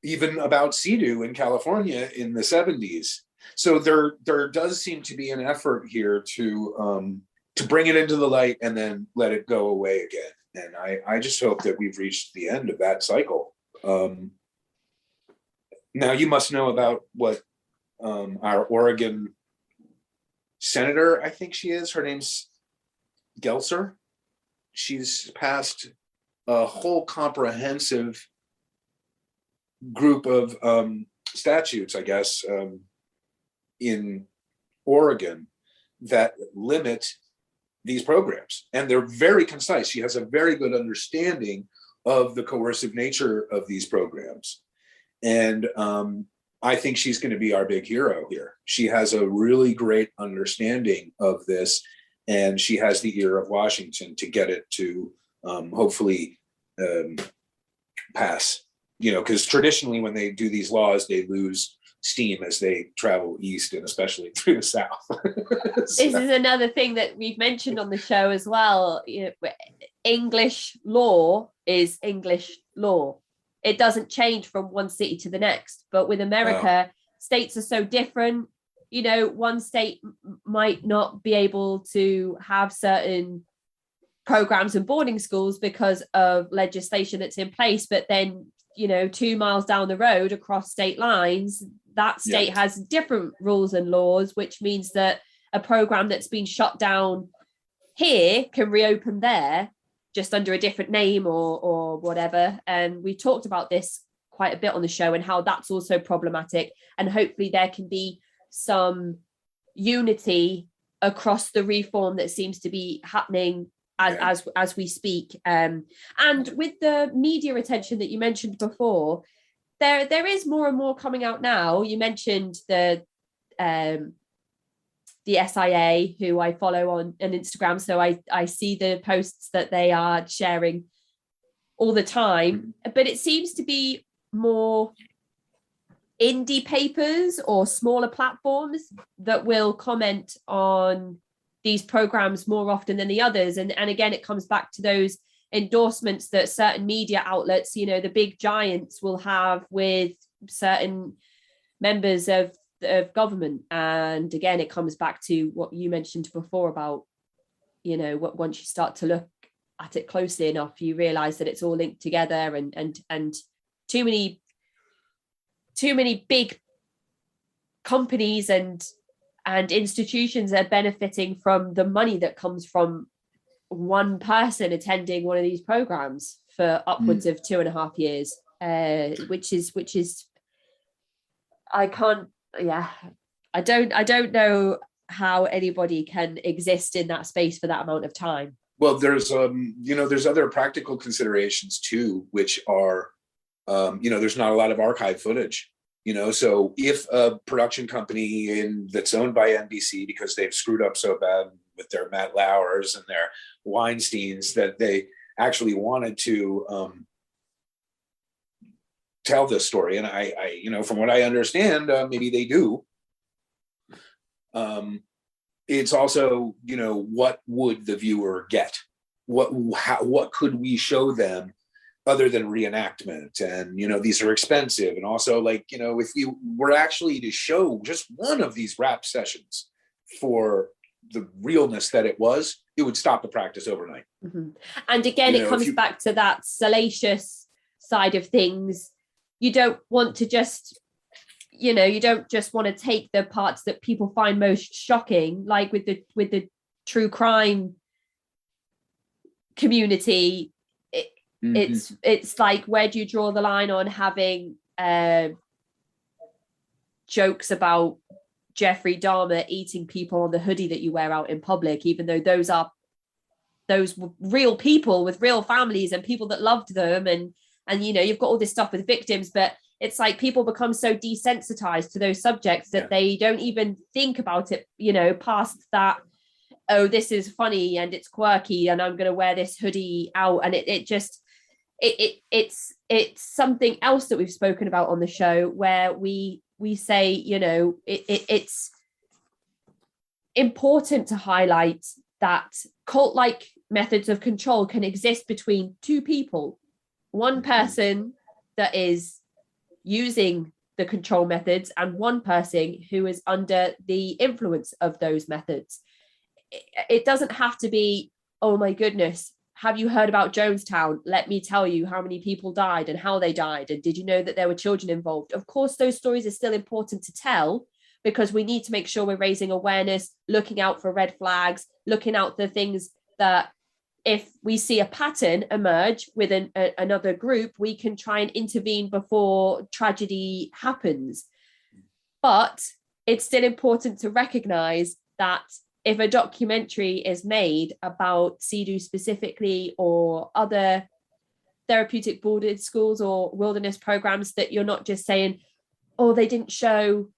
even about CEDU in California in the 70s. So there does seem to be an effort here to bring it into the light and then let it go away again. And I just hope that we've reached the end of that cycle. Now you must know about what our Oregon senator, I think she is, her name's Gelser. She's passed a whole comprehensive group of statutes, I guess, in Oregon that limit these programs. And they're very concise. She has a very good understanding of the coercive nature of these programs. And I think she's going to be our big hero here. She has a really great understanding of this. and she has the ear of Washington to get it to hopefully pass. Because traditionally when they do these laws, they lose steam as they travel east, and especially through the South. This is another thing that we've mentioned on the show as well. English law is English law. It doesn't change from one city to the next. But with America, states are so different. One state might not be able to have certain programs and boarding schools because of legislation that's in place, but then 2 miles down the road across state lines, that state has different rules and laws, which means that a program that's been shut down here can reopen there, just under a different name or whatever. And we talked about this quite a bit on the show, and how that's also problematic, and hopefully there can be some unity across the reform that seems to be happening as we speak. And with the media attention that you mentioned before, there is more and more coming out now. You mentioned the SIA, who I follow on Instagram, so I see the posts that they are sharing all the time. But it seems to be more indie papers or smaller platforms that will comment on these programs more often than the others. And again, it comes back to those endorsements that certain media outlets, the big giants, will have with certain members of government. And again, it comes back to what you mentioned before about, once you start to look at it closely enough, you realize that it's all linked together, and too many big companies and institutions are benefiting from the money that comes from one person attending one of these programs for upwards of 2.5 years, which is I don't know how anybody can exist in that space for that amount of time. Well, there's other practical considerations too, which are there's not a lot of archive footage. So if a production company that's owned by NBC, because they've screwed up so bad with their Matt Lauers and their Weinsteins, that they actually wanted to tell this story, and I from what I understand, maybe they do. It's also, what would the viewer get? What could we show them other than reenactment? And these are expensive, and also, if you were actually to show just one of these rap sessions for the realness that it would stop the practice overnight. Mm-hmm. And again, it comes back to that salacious side of things. You don't want to just you don't just want to take the parts that people find most shocking, like with the true crime community. It's like, where do you draw the line on having jokes about Jeffrey Dahmer eating people on the hoodie that you wear out in public, even though those were real people with real families and people that loved them, and you've got all this stuff with victims, but it's like people become so desensitized to those subjects that they don't even think about it, past that, oh, this is funny and it's quirky and I'm going to wear this hoodie out. And it's something else that we've spoken about on the show, where we say, it's important to highlight that cult-like methods of control can exist between two people. One person that is using the control methods and one person who is under the influence of those methods. It doesn't have to be, oh my goodness, have you heard about Jonestown? Let me tell you how many people died and how they died. And did you know that there were children involved? Of course, those stories are still important to tell, because we need to make sure we're raising awareness, looking out for red flags, looking out for things that, if we see a pattern emerge within another group, we can try and intervene before tragedy happens. But it's still important to recognize that if a documentary is made about CEDU specifically, or other therapeutic boarded schools or wilderness programs, that you're not just saying, oh, they didn't show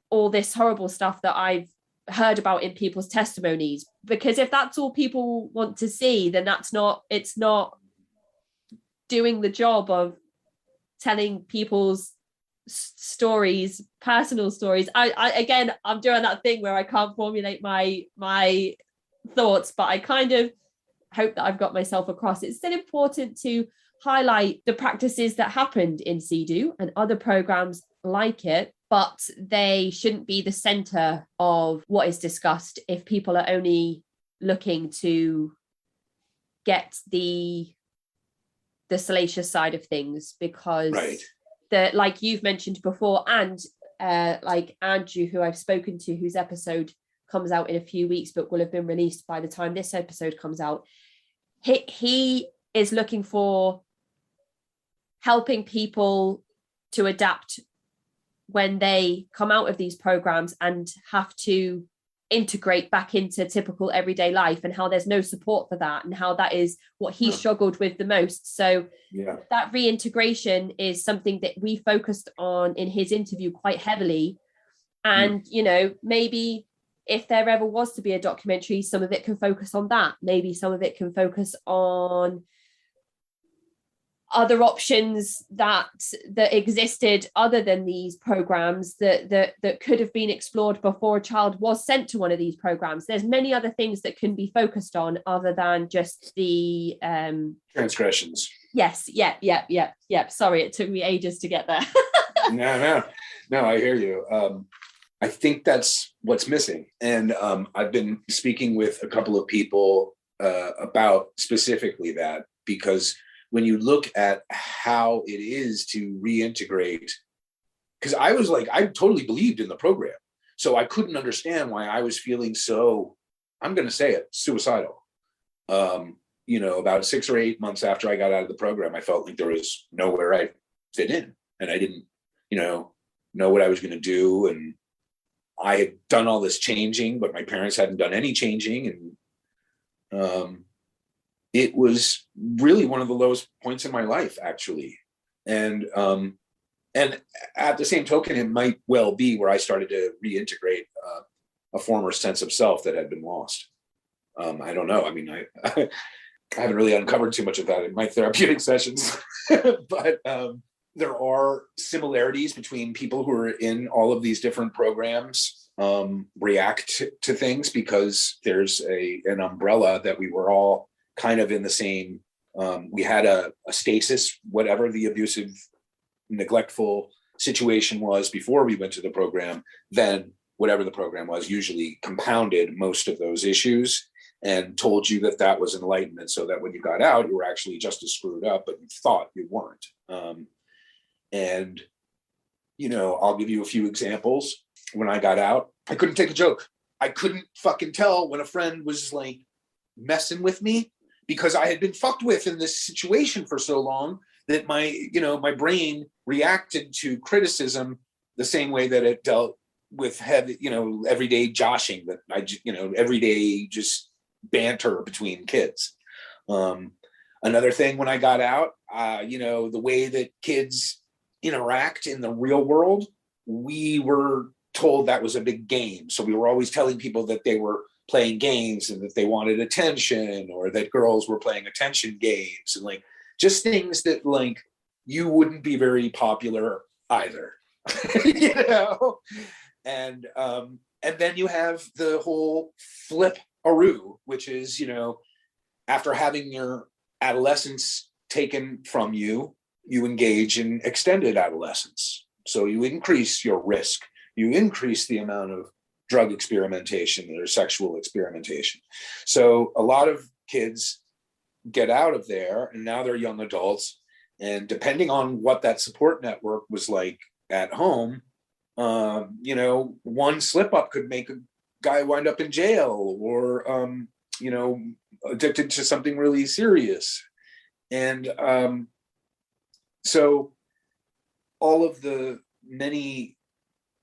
all this horrible stuff that I've heard about in people's testimonies, because if that's all people want to see, then it's not doing the job of telling people's stories, personal stories. I'm doing that thing where I can't formulate my thoughts, but I kind of hope that I've got myself across. It's still important to highlight the practices that happened in CEDU and other programs like it, but they shouldn't be the center of what is discussed if people are only looking to get the salacious side of things, because like you've mentioned before, and like Andrew, who I've spoken to, whose episode comes out in a few weeks but will have been released by the time this episode comes out, he is looking for helping people to adapt when they come out of these programs and have to integrate back into typical everyday life, and how there's no support for that, and how that is what he struggled with the most. So that reintegration is something that we focused on in his interview quite heavily. And maybe if there ever was to be a documentary, some of it can focus on that. Maybe some of it can focus on other options that existed other than these programs that could have been explored before a child was sent to one of these programs. There's many other things that can be focused on other than just the transgressions. Yes. Yeah. Sorry, it took me ages to get there. No, I hear you. I think that's what's missing. And I've been speaking with a couple of people about specifically that, because when you look at how it is to reintegrate, because I was like, I totally believed in the program. So I couldn't understand why I was feeling so, I'm going to say it, suicidal. About 6 or 8 months after I got out of the program, I felt like there was nowhere I fit in. And I didn't, know what I was going to do. And I had done all this changing, but my parents hadn't done any changing. And it was really one of the lowest points in my life, actually. And at the same token, it might well be where I started to reintegrate a former sense of self that had been lost. I don't know. I mean, I haven't really uncovered too much of that in my therapeutic sessions, but there are similarities between people who are in all of these different programs, react to things, because there's an umbrella that we were all kind of in the same, we had a stasis, whatever the abusive, neglectful situation was before we went to the program, then whatever the program was usually compounded most of those issues and told you that was enlightenment, so that when you got out, you were actually just as screwed up, but you thought you weren't. And I'll give you a few examples. When I got out, I couldn't take a joke. I couldn't fucking tell when a friend was like messing with me, because I had been fucked with in this situation for so long that my brain reacted to criticism the same way that it dealt with heavy, everyday joshing, that everyday just banter between kids. Another thing, when I got out, the way that kids interact in the real world, we were told that was a big game. So we were always telling people that they were playing games and that they wanted attention, or that girls were playing attention games, and like just things that like you wouldn't be very popular either. And then you have the whole flip-aroo, which is, after having your adolescence taken from you, you engage in extended adolescence. So you increase your risk, you increase the amount of drug experimentation or sexual experimentation. So a lot of kids get out of there, and now they're young adults. And depending on what that support network was like at home, one slip up could make a guy wind up in jail, or, addicted to something really serious. And so all of the many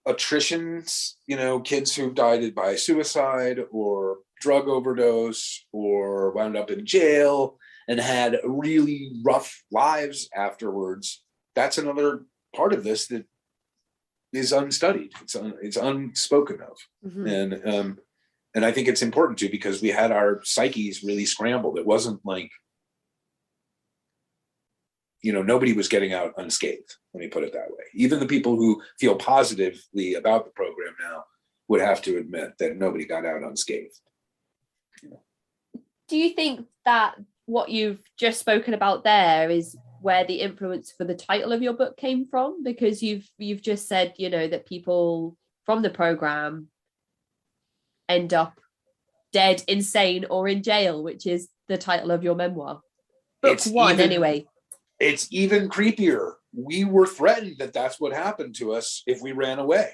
attritions, kids who've died by suicide or drug overdose or wound up in jail and had really rough lives afterwards. That's another part of this that is unstudied. It's unspoken of. Mm-hmm. And I think it's important to, because we had our psyches really scrambled. It wasn't like, nobody was getting out unscathed. Let me put it that way. Even the people who feel positively about the program now would have to admit that nobody got out unscathed. Do you think that what you've just spoken about there is where the influence for the title of your book came from? Because you've just said, that people from the program end up dead, insane, or in jail, which is the title of your memoir. Book one, anyway. It's even creepier. We were threatened that that's what happened to us if we ran away.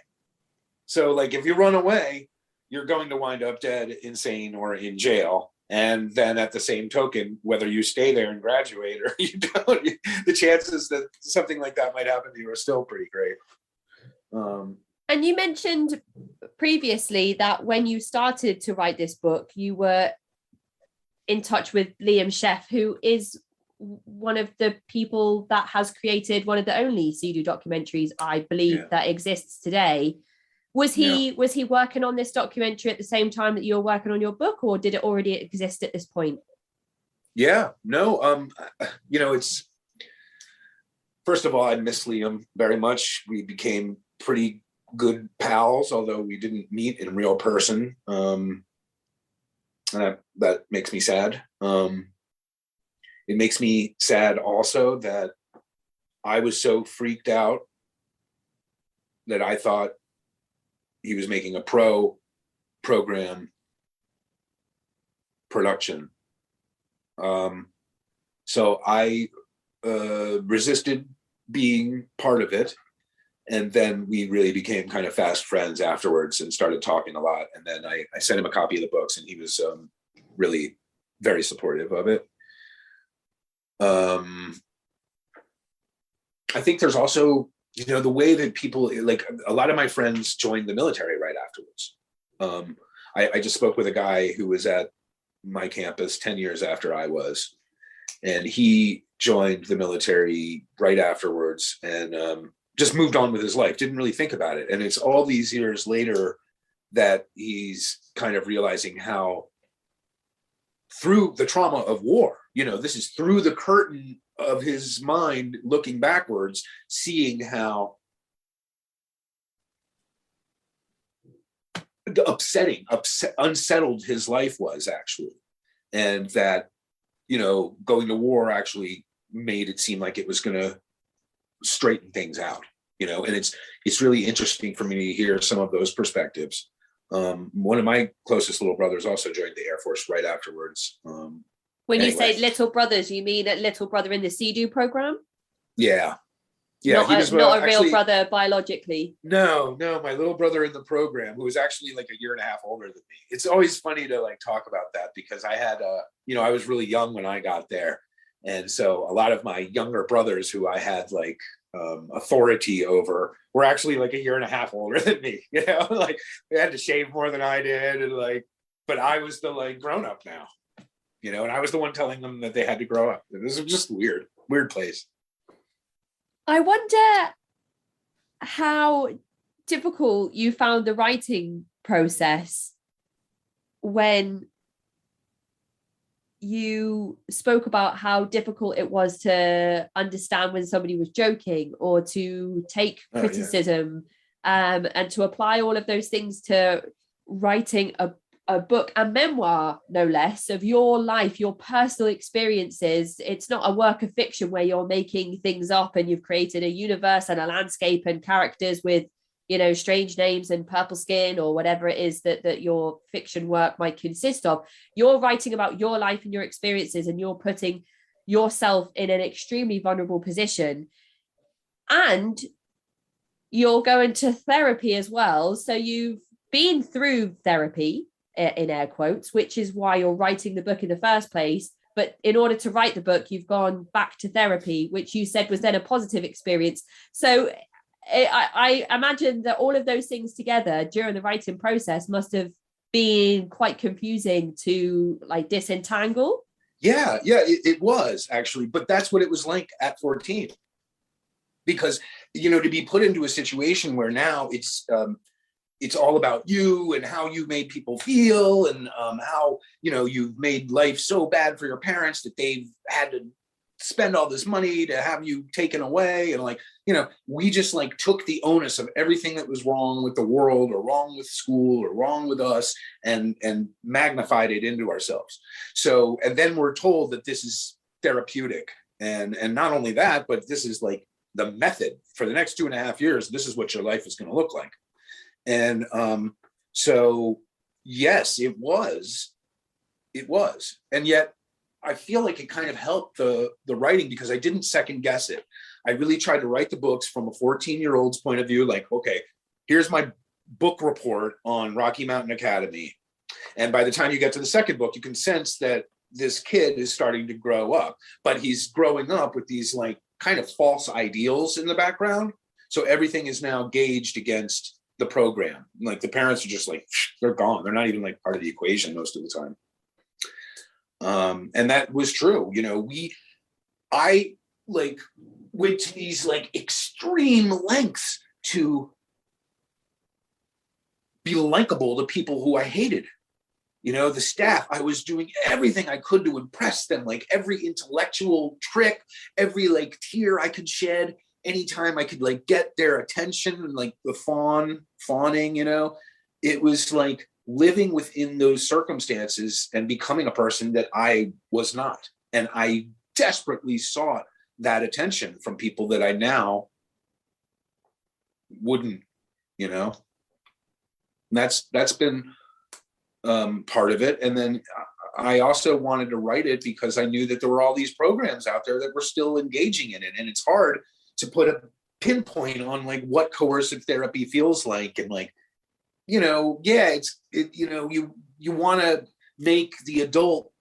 So, like, if you run away, you're going to wind up dead, insane, or in jail. And then at the same token, whether you stay there and graduate or you don't, the chances that something like that might happen to you are still pretty great. And you mentioned previously that when you started to write this book, you were in touch with Liam Sheff, who is one of the people that has created one of the only Sea-Doo documentaries, I believe, that exists today. Was he working on this documentary at the same time that you were working on your book, or did it already exist at this point? It's, first of all, I miss Liam very much. We became pretty good pals, although we didn't meet in real person. And that makes me sad. It makes me sad also that I was so freaked out that I thought he was making a program production. So I resisted being part of it. And then we really became kind of fast friends afterwards and started talking a lot. And then I sent him a copy of the books, and he was really very supportive of it. I think there's also, the way that people, like, a lot of my friends joined the military right afterwards. I just spoke with a guy who was at my campus 10 years after I was, and he joined the military right afterwards and just moved on with his life, didn't really think about it. And it's all these years later that he's kind of realizing how, through the trauma of war, this is through the curtain of his mind looking backwards, seeing how unsettled his life was actually. And that, going to war actually made it seem like it was going to straighten things out, and it's really interesting for me to hear some of those perspectives. One of my closest little brothers also joined the Air Force right afterwards. When you say little brothers, you mean a little brother in the Sea-Doo program? Yeah. Not a real brother biologically. No, my little brother in the program, who was actually like a year and a half older than me. It's always funny to like talk about that, because I had I was really young when I got there. And so a lot of my younger brothers who I had like authority over were actually like a year and a half older than me. Like they had to shave more than I did, and like, but I was the like grown up now, and I was the one telling them that they had to grow up. It was just weird place. I wonder how difficult you found the writing process when you spoke about how difficult it was to understand when somebody was joking, or to take criticism, and to apply all of those things to writing a book, a memoir, no less, of your life, your personal experiences. It's not a work of fiction where you're making things up and you've created a universe and a landscape and characters with, strange names and purple skin or whatever it is that your fiction work might consist of. You're writing about your life and your experiences, and you're putting yourself in an extremely vulnerable position. And you're going to therapy as well. So you've been through therapy, in air quotes, which is why you're writing the book in the first place. But in order to write the book, you've gone back to therapy, which you said was then a positive experience. So I imagine that all of those things together during the writing process must have been quite confusing to like disentangle. Yeah, it was actually, but that's what it was like at 14. because, to be put into a situation where now it's all about you and how you made people feel, and how, you've made life so bad for your parents that they've had to spend all this money to have you taken away. And we just took the onus of everything that was wrong with the world or wrong with school or wrong with us, and magnified it into ourselves. So, and then we're told that this is therapeutic. And not only that, but this is the method for the next 2.5 years. This is what your life is going to look like. And so, yes, it was. And yet I feel like it kind of helped the writing, because I didn't second guess it. I really tried to write the books from a 14-year-old's point of view. Okay, here's my book report on Rocky Mountain Academy. And by the time you get to the second book, you can sense that this kid is starting to grow up, but he's growing up with these kind of false ideals in the background. So everything is now gauged against the program. The parents are just they're gone. They're not even part of the equation most of the time. And that was true. I went to these extreme lengths to be likable to people who I hated. The staff, I was doing everything I could to impress them, every intellectual trick, every tear I could shed, anytime I could get their attention, and the fawning, it was living within those circumstances and becoming a person that I was not. And I desperately sought that attention from people that I now wouldn't, and that's been part of it. And then I also wanted to write it because I knew that there were all these programs out there that were still engaging in it. And it's hard to put a pinpoint on what coercive therapy feels like. And you want to make the adult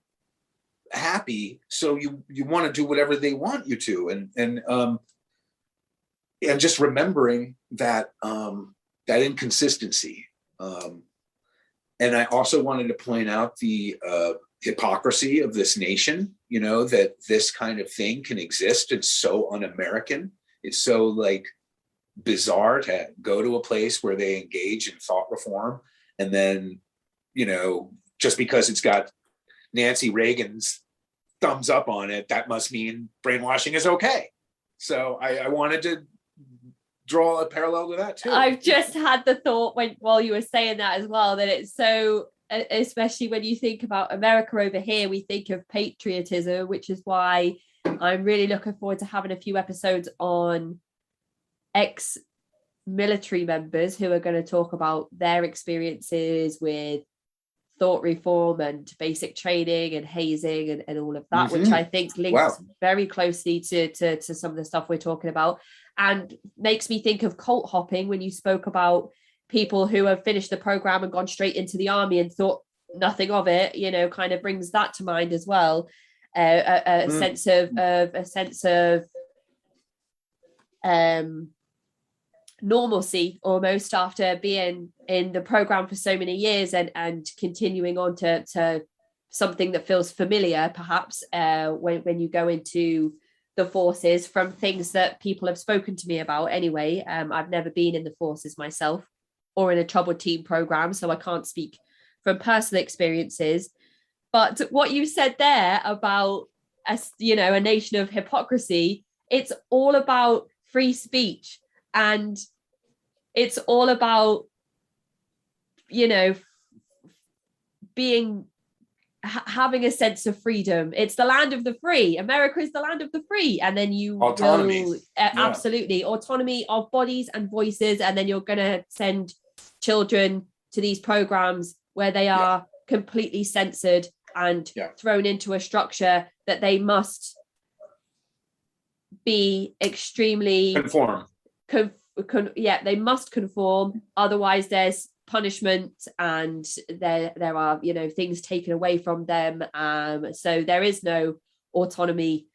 happy. So you want to do whatever they want you to. And just remembering that, that inconsistency. And I also wanted to point out the hypocrisy of this nation, that this kind of thing can exist. It's so un-American. It's so bizarre to go to a place where they engage in thought reform. And then, just because it's got Nancy Reagan's thumbs up on it, that must mean brainwashing is okay. So I wanted to draw a parallel to that too. I've just had the thought while you were saying that as well, that it's so, especially when you think about America over here, we think of patriotism, which is why I'm really looking forward to having a few episodes on ex-military members who are going to talk about their experiences with thought reform and basic training and hazing and all of that, which I think links very closely to some of the stuff we're talking about, and makes me think of cult hopping when you spoke about people who have finished the program and gone straight into the army and thought nothing of it, kind of brings that to mind as well. A sense of normalcy almost after being in the program for so many years and continuing on to something that feels familiar, perhaps when you go into the forces, from things that people have spoken to me about anyway. I've never been in the forces myself or in a troubled teen program, so I can't speak from personal experiences. But what you said there about a nation of hypocrisy, it's all about free speech, and it's all about having a sense of freedom. It's the land of the free. America is the land of the free. And then you will absolutely autonomy of bodies and voices. And then you're going to send children to these programs where they are completely censored and thrown into a structure that they must be extremely conform. They must conform. Otherwise there's punishment, and there are things taken away from them. So there is no autonomy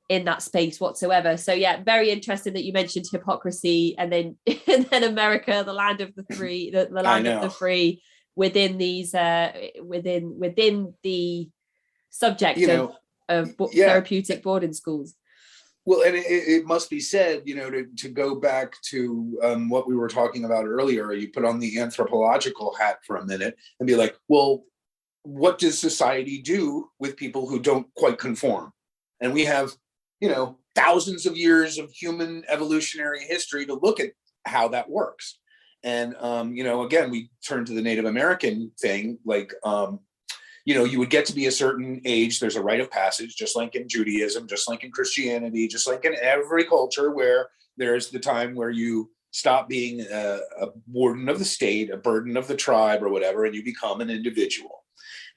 in that space whatsoever. So very interesting that you mentioned hypocrisy, and then America, the land of the free, the land of the free, within these within the subject of therapeutic boarding schools. Well, and it must be said, to go back to what we were talking about earlier, you put on the anthropological hat for a minute and be like, well, what does society do with people who don't quite conform? And we have, thousands of years of human evolutionary history to look at how that works. And, again, we turn to the Native American thing, like, you would get to be a certain age. There's a rite of passage, just like in Judaism, just like in Christianity, just like in every culture, where there's the time where you stop being a warden of the state, a burden of the tribe or whatever, and you become an individual.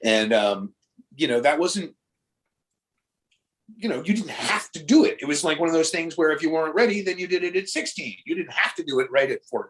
And, that wasn't, you didn't have to do it. It was like one of those things where if you weren't ready, then you did it at 16. You didn't have to do it right at 14,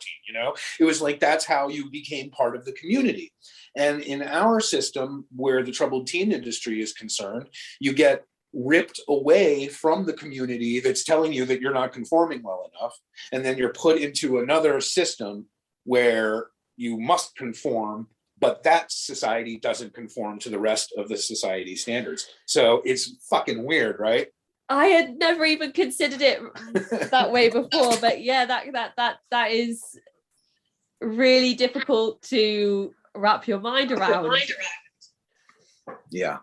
It was like, that's how you became part of the community. And in our system, where the troubled teen industry is concerned, you get ripped away from the community that's telling you that you're not conforming well enough. And then you're put into another system where you must conform, but that society doesn't conform to the rest of the society standards. So it's fucking weird, right? I had never even considered it that way before, but yeah, that is really difficult to wrap your mind around. Yeah.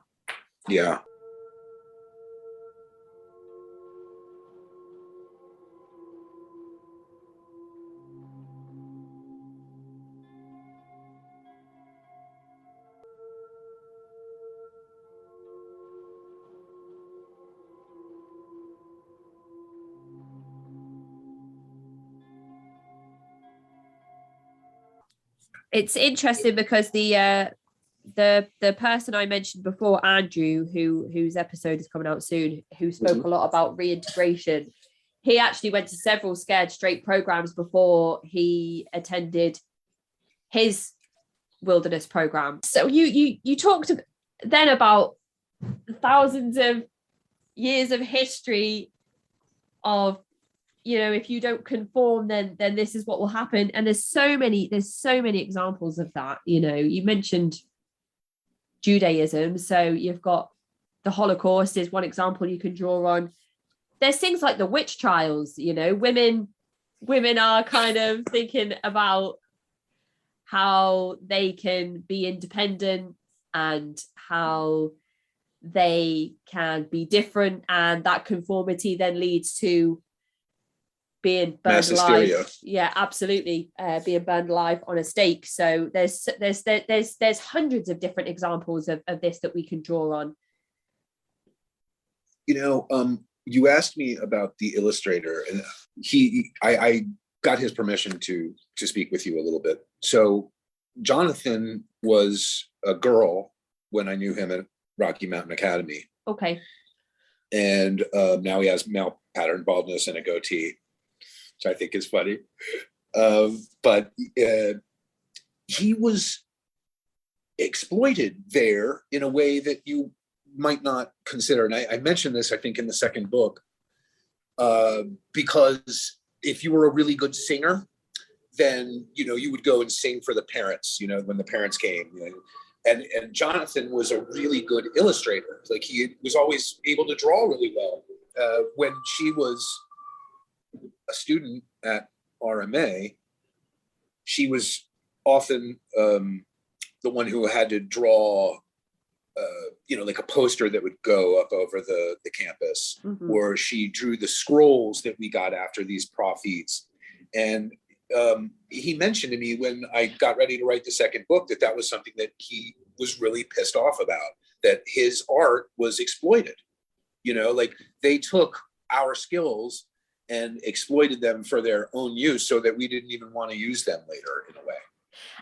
It's interesting because the person I mentioned before, Andrew, whose episode is coming out soon, who spoke a lot about reintegration, he actually went to several Scared Straight programs before he attended his wilderness program. So you talked then about thousands of years of history of, if you don't conform, then this is what will happen. And there's so many examples of that. You mentioned Judaism, so you've got the Holocaust is one example you can draw on. There's things like the witch trials. Women are kind of thinking about how they can be independent and how they can be different, and that conformity then leads to being burned alive. Yeah, absolutely. Being burned alive on a stake. So there's hundreds of different examples of this that we can draw on. You asked me about the illustrator, and I got his permission to speak with you a little bit. So Jonathan was a girl when I knew him at Rocky Mountain Academy. Okay. And now he has male pattern baldness and a goatee, which I think is funny. But he was exploited there in a way that you might not consider. And I mentioned this, I think, in the second book, because if you were a really good singer, then, you would go and sing for the parents, when the parents came. And Jonathan was a really good illustrator. Like, he was always able to draw really well. When she was a student at RMA, she was often the one who had to draw, like a poster that would go up over the campus, or she drew the scrolls that we got after these prophetes. And he mentioned to me when I got ready to write the second book that was something that he was really pissed off about, that his art was exploited. Like, they took our skills and exploited them for their own use, so that we didn't even want to use them later, in a way.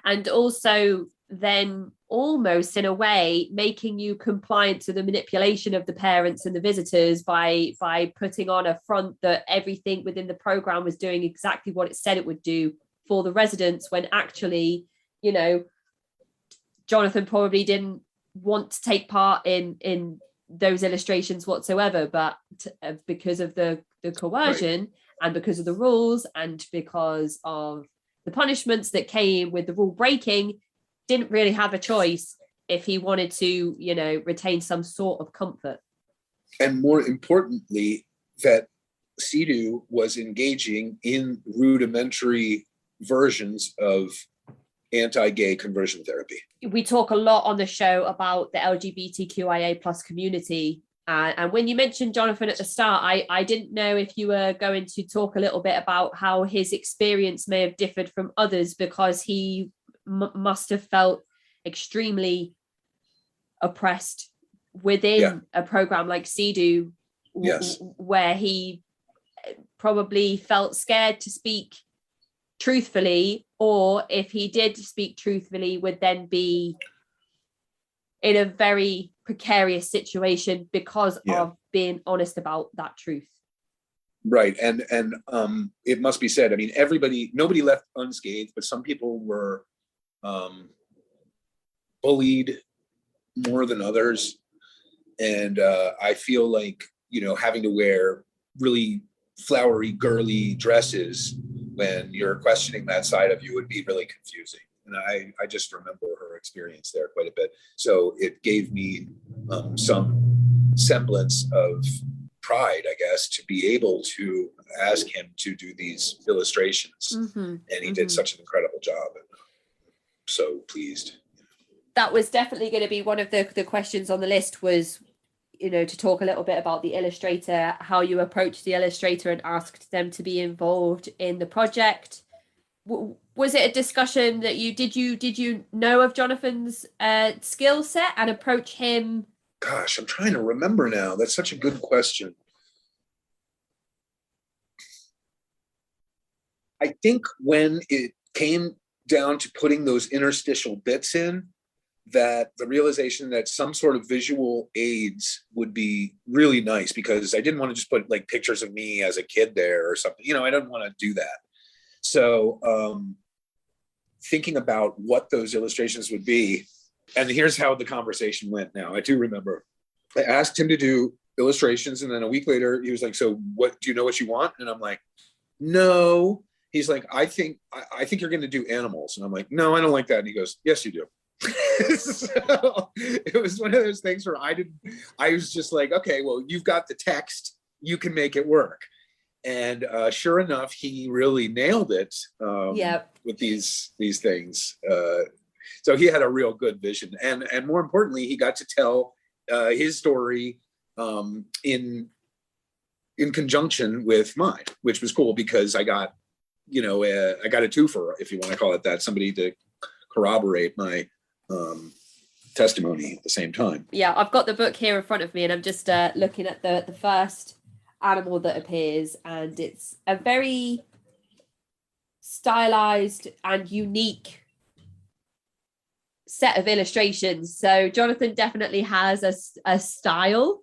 And also then almost in a way making you compliant to the manipulation of the parents and the visitors by putting on a front that everything within the program was doing exactly what it said it would do for the residents, when actually, Jonathan probably didn't want to take part in those illustrations whatsoever, but because of the coercion, right, and because of the rules, and because of the punishments that came with the rule breaking, didn't really have a choice if he wanted to, retain some sort of comfort. And more importantly, that Sidhu was engaging in rudimentary versions of anti-gay conversion therapy. We talk a lot on the show about the LGBTQIA plus community. And when you mentioned Jonathan at the start, I didn't know if you were going to talk a little bit about how his experience may have differed from others, because he must have felt extremely oppressed within a program like Sidhu, where he probably felt scared to speak truthfully, or if he did speak truthfully, would then be in a very precarious situation because of being honest about that truth. Right. And it must be said, I mean, nobody left unscathed, but some people were bullied more than others. And I feel like, having to wear really flowery, girly dresses when you're questioning that side of you would be really confusing. And I just remember her experience there quite a bit. So it gave me some semblance of pride, I guess, to be able to ask him to do these illustrations. And he did such an incredible job. And I'm so pleased. That was definitely going to be one of the questions on the list, was, to talk a little bit about the illustrator, how you approached the illustrator and asked them to be involved in the project. Was it a discussion that did you know of Jonathan's skill set and approach him? Gosh, I'm trying to remember now. That's such a good question. I think when it came down to putting those interstitial bits in, that the realization that some sort of visual aids would be really nice, because I didn't want to just put like pictures of me as a kid there or something. I didn't want to do that. So thinking about what those illustrations would be, and here's how the conversation went now. I do remember I asked him to do illustrations, and then a week later he was like, so what, do you know what you want? And I'm like, no. He's like, I think you're going to do animals. And I'm like, no, I don't like that. And he goes, yes, you do. So it was one of those things where I was just like, okay, well, you've got the text, you can make it work. And sure enough, he really nailed it with these things. So he had a real good vision, and more importantly, he got to tell his story in conjunction with mine, which was cool, because I got a twofer, if you want to call it that, somebody to corroborate my testimony at the same time. Yeah, I've got the book here in front of me, and I'm just looking at the first animal that appears, and it's a very stylized and unique set of illustrations. So Jonathan definitely has a style.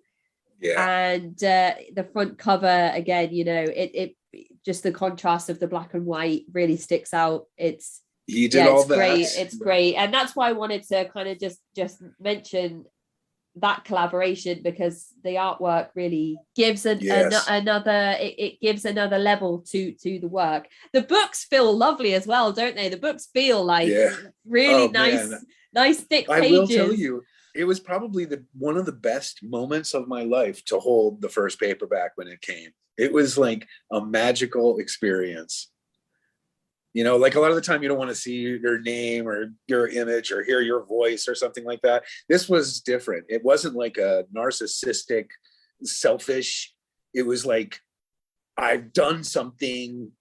And the front cover, again, it just the contrast of the black and white really sticks out. He did all that. Great. It's great. And that's why I wanted to kind of just mention that collaboration, because the artwork really gives another level to the work. The books feel lovely as well, don't they? The books feel like really nice thick pages. I will tell you, it was probably one of the best moments of my life to hold the first paperback when it came. It was like a magical experience. Like a lot of the time you don't want to see your name or your image or hear your voice or something like that. This was different. It wasn't like a narcissistic, selfish. It was like, I've done something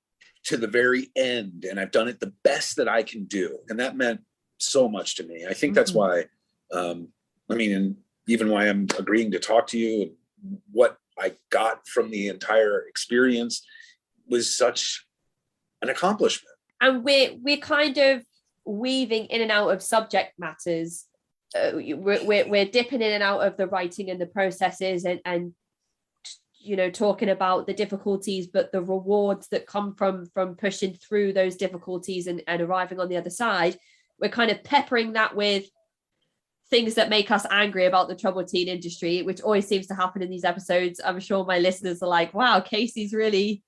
to the very end, and I've done it the best that I can do. And that meant so much to me. I think that's why, and even why I'm agreeing to talk to you, and what I got from the entire experience was such an accomplishment. And we're kind of weaving in and out of subject matters. We're dipping in and out of the writing and the processes, and talking about the difficulties, but the rewards that come from pushing through those difficulties and arriving on the other side. We're kind of peppering that with things that make us angry about the troubled teen industry, which always seems to happen in these episodes. I'm sure my listeners are like, wow, Casey's really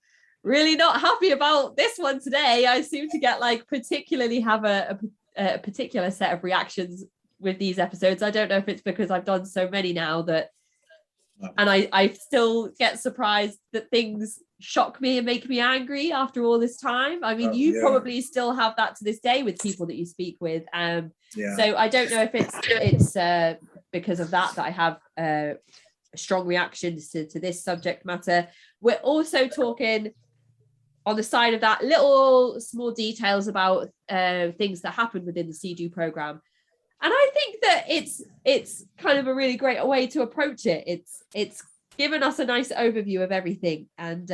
not happy about this one today. I seem to get particularly have a particular set of reactions with these episodes. I don't know if it's because I've done so many now that And I still get surprised that things shock me and make me angry after all this time. I mean, you probably still have that to this day with people that you speak with. So I don't know if it's because of that I have strong reactions to this subject matter. We're also talking on the side of that little small details about things that happen within the CDU program. And I think that it's kind of a really great way to approach it. It's given us a nice overview of everything, and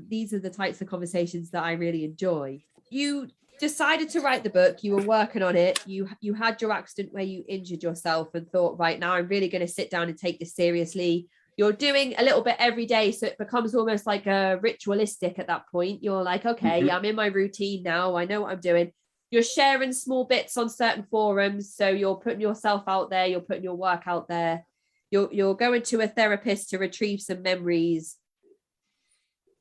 these are the types of conversations that I really enjoy. You decided to write the book. You were working on it. You had your accident where you injured yourself and thought, right, now I'm really going to sit down and take this seriously. You're doing a little bit every day, so it becomes almost like a ritualistic at that point. You're like, okay, I'm in my routine now. I know what I'm doing. You're sharing small bits on certain forums. So you're putting yourself out there. You're putting your work out there. You're going to a therapist to retrieve some memories.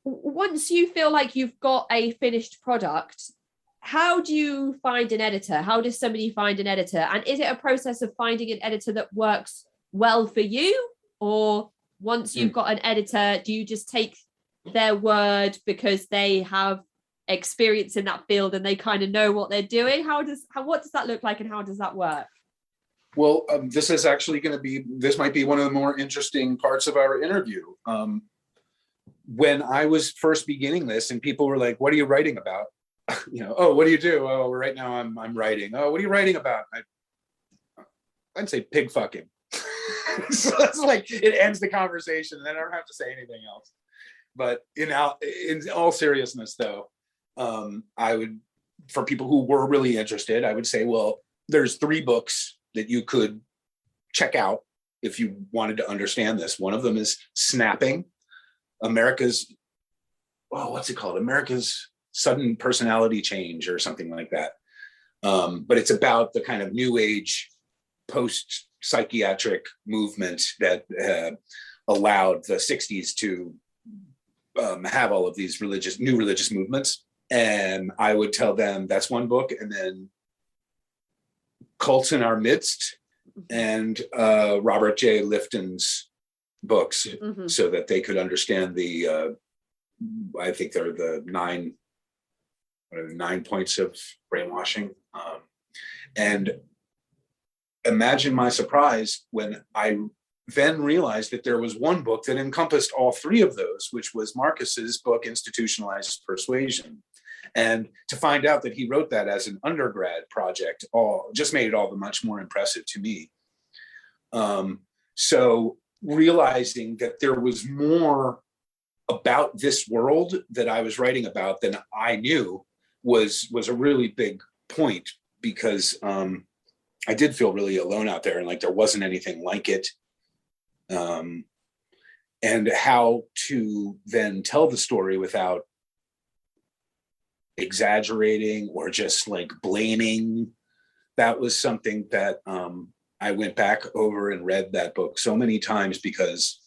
Once you feel like you've got a finished product, how do you find an editor? How does somebody find an editor? And is it a process of finding an editor that works well for you? Or once you've got an editor, do you just take their word because they have experience in that field and they kind of know what they're doing? What does that look like, and how does that work? Well, this is actually this might be one of the more interesting parts of our interview. When I was first beginning this and people were like, what are you writing about? Oh, what do you do? Oh, right now I'm writing. Oh, what are you writing about? I'd say pig fucking. So it's like, it ends the conversation and then I don't have to say anything else. But in all seriousness though, I would, for people who were really interested, I would say, well, there's 3 books that you could check out if you wanted to understand this. One of them is Snapping, America's Sudden Personality Change or something like that. But it's about the kind of new age post-psychiatric movement that allowed the 60s to have all of these new religious movements. And I would tell them that's one book, and then Cults in Our Midst and Robert J. Lifton's books, so that they could understand I think they're the 9 points of brainwashing. And imagine my surprise when I then realized that there was one book that encompassed all 3 of those, which was Marcus's book, Institutionalized Persuasion. And to find out that he wrote that as an undergrad project just made it all the much more impressive to me. So realizing that there was more about this world that I was writing about than I knew was a really big point, because I did feel really alone out there, and like there wasn't anything like it. And how to then tell the story without exaggerating or just like blaming. That was something that I went back over and read that book so many times, because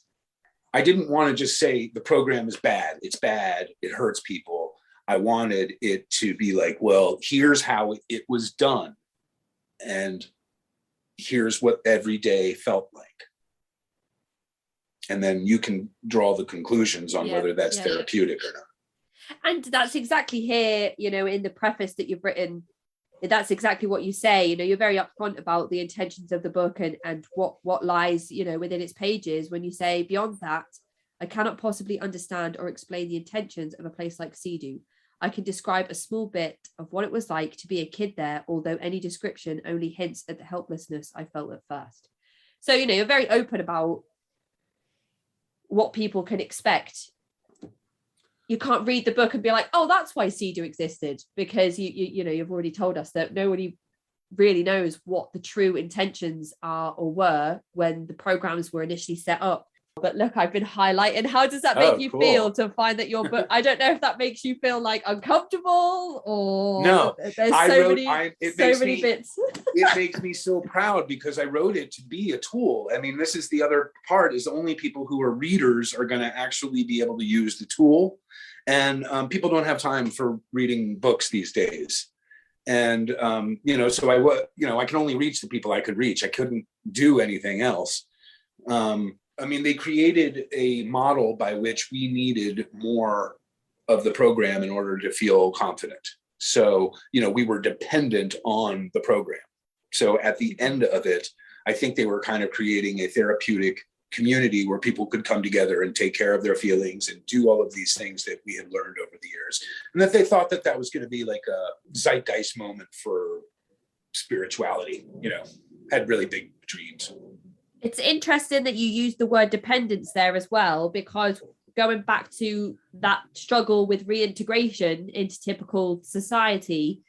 I didn't want to just say the program is bad. It's bad. It hurts people. I wanted it to be like, well, here's how it was done. And here's what every day felt like. And then you can draw the conclusions on whether that's therapeutic or not. And that's exactly here, in the preface that you've written, that's exactly what you say. You're very upfront about the intentions of the book and what lies, within its pages, when you say, beyond that, I cannot possibly understand or explain the intentions of a place like CDU. I can describe a small bit of what it was like to be a kid there, although any description only hints at the helplessness I felt at first. So, you're very open about what people can expect. You can't read the book and be like, oh, that's why CDU existed, because you've already told us that nobody really knows what the true intentions are or were when the programs were initially set up. But look, I've been highlighting. How does that make you feel to find that your book? I don't know if that makes you feel like uncomfortable or no. There's so many bits. It makes me so proud, because I wrote it to be a tool. I mean, this is the other part, is only people who are readers are going to actually be able to use the tool. And people don't have time for reading books these days. And, so I can only reach the people I could reach. I couldn't do anything else. I mean, they created a model by which we needed more of the program in order to feel confident. So, we were dependent on the program. So at the end of it, I think they were kind of creating a therapeutic community where people could come together and take care of their feelings and do all of these things that we had learned over the years. And that they thought that that was going to be like a zeitgeist moment for spirituality, had really big dreams. It's interesting that you use the word dependence there as well, because going back to that struggle with reintegration into typical society,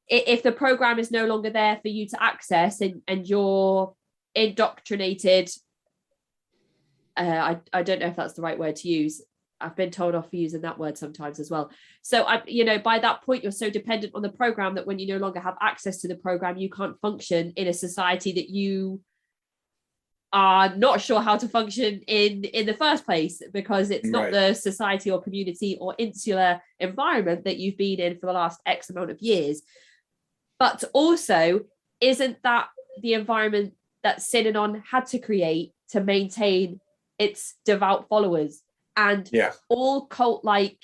if the program is no longer there for you to access and you're indoctrinated, I don't know if that's the right word to use. I've been told off for using that word sometimes as well. So, by that point, you're so dependent on the program that when you no longer have access to the program, you can't function in a society that you are not sure how to function in the first place, because it's not the society or community or insular environment that you've been in for the last X amount of years. But also, isn't that the environment that Synanon had to create to maintain its devout followers? And all cult-like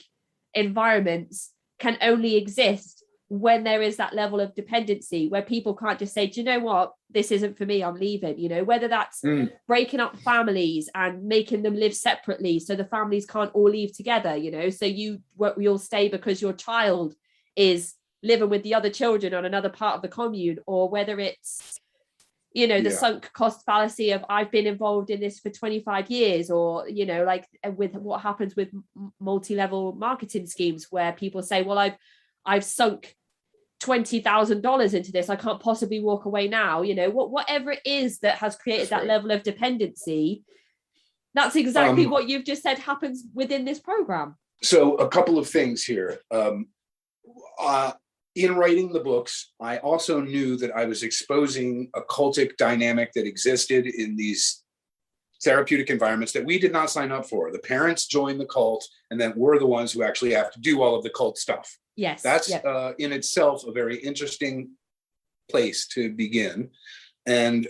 environments can only exist when there is that level of dependency, where people can't just say, do you know what, this isn't for me, I'm leaving. Whether that's breaking up families and making them live separately so the families can't all leave together, so we all stay because your child is living with the other children on another part of the commune, or whether it's the sunk cost fallacy of I've been involved in this for 25 years, or like with what happens with multi-level marketing schemes, where people say, well, I've sunk $20,000 into this, I can't possibly walk away now. Whatever it is that has created that level of dependency, that's exactly what you've just said happens within this program. So a couple of things here. In writing the books, I also knew that I was exposing a cultic dynamic that existed in these therapeutic environments that we did not sign up for. The parents join the cult, and then we're the ones who actually have to do all of the cult stuff. Yes. That's in itself a very interesting place to begin. And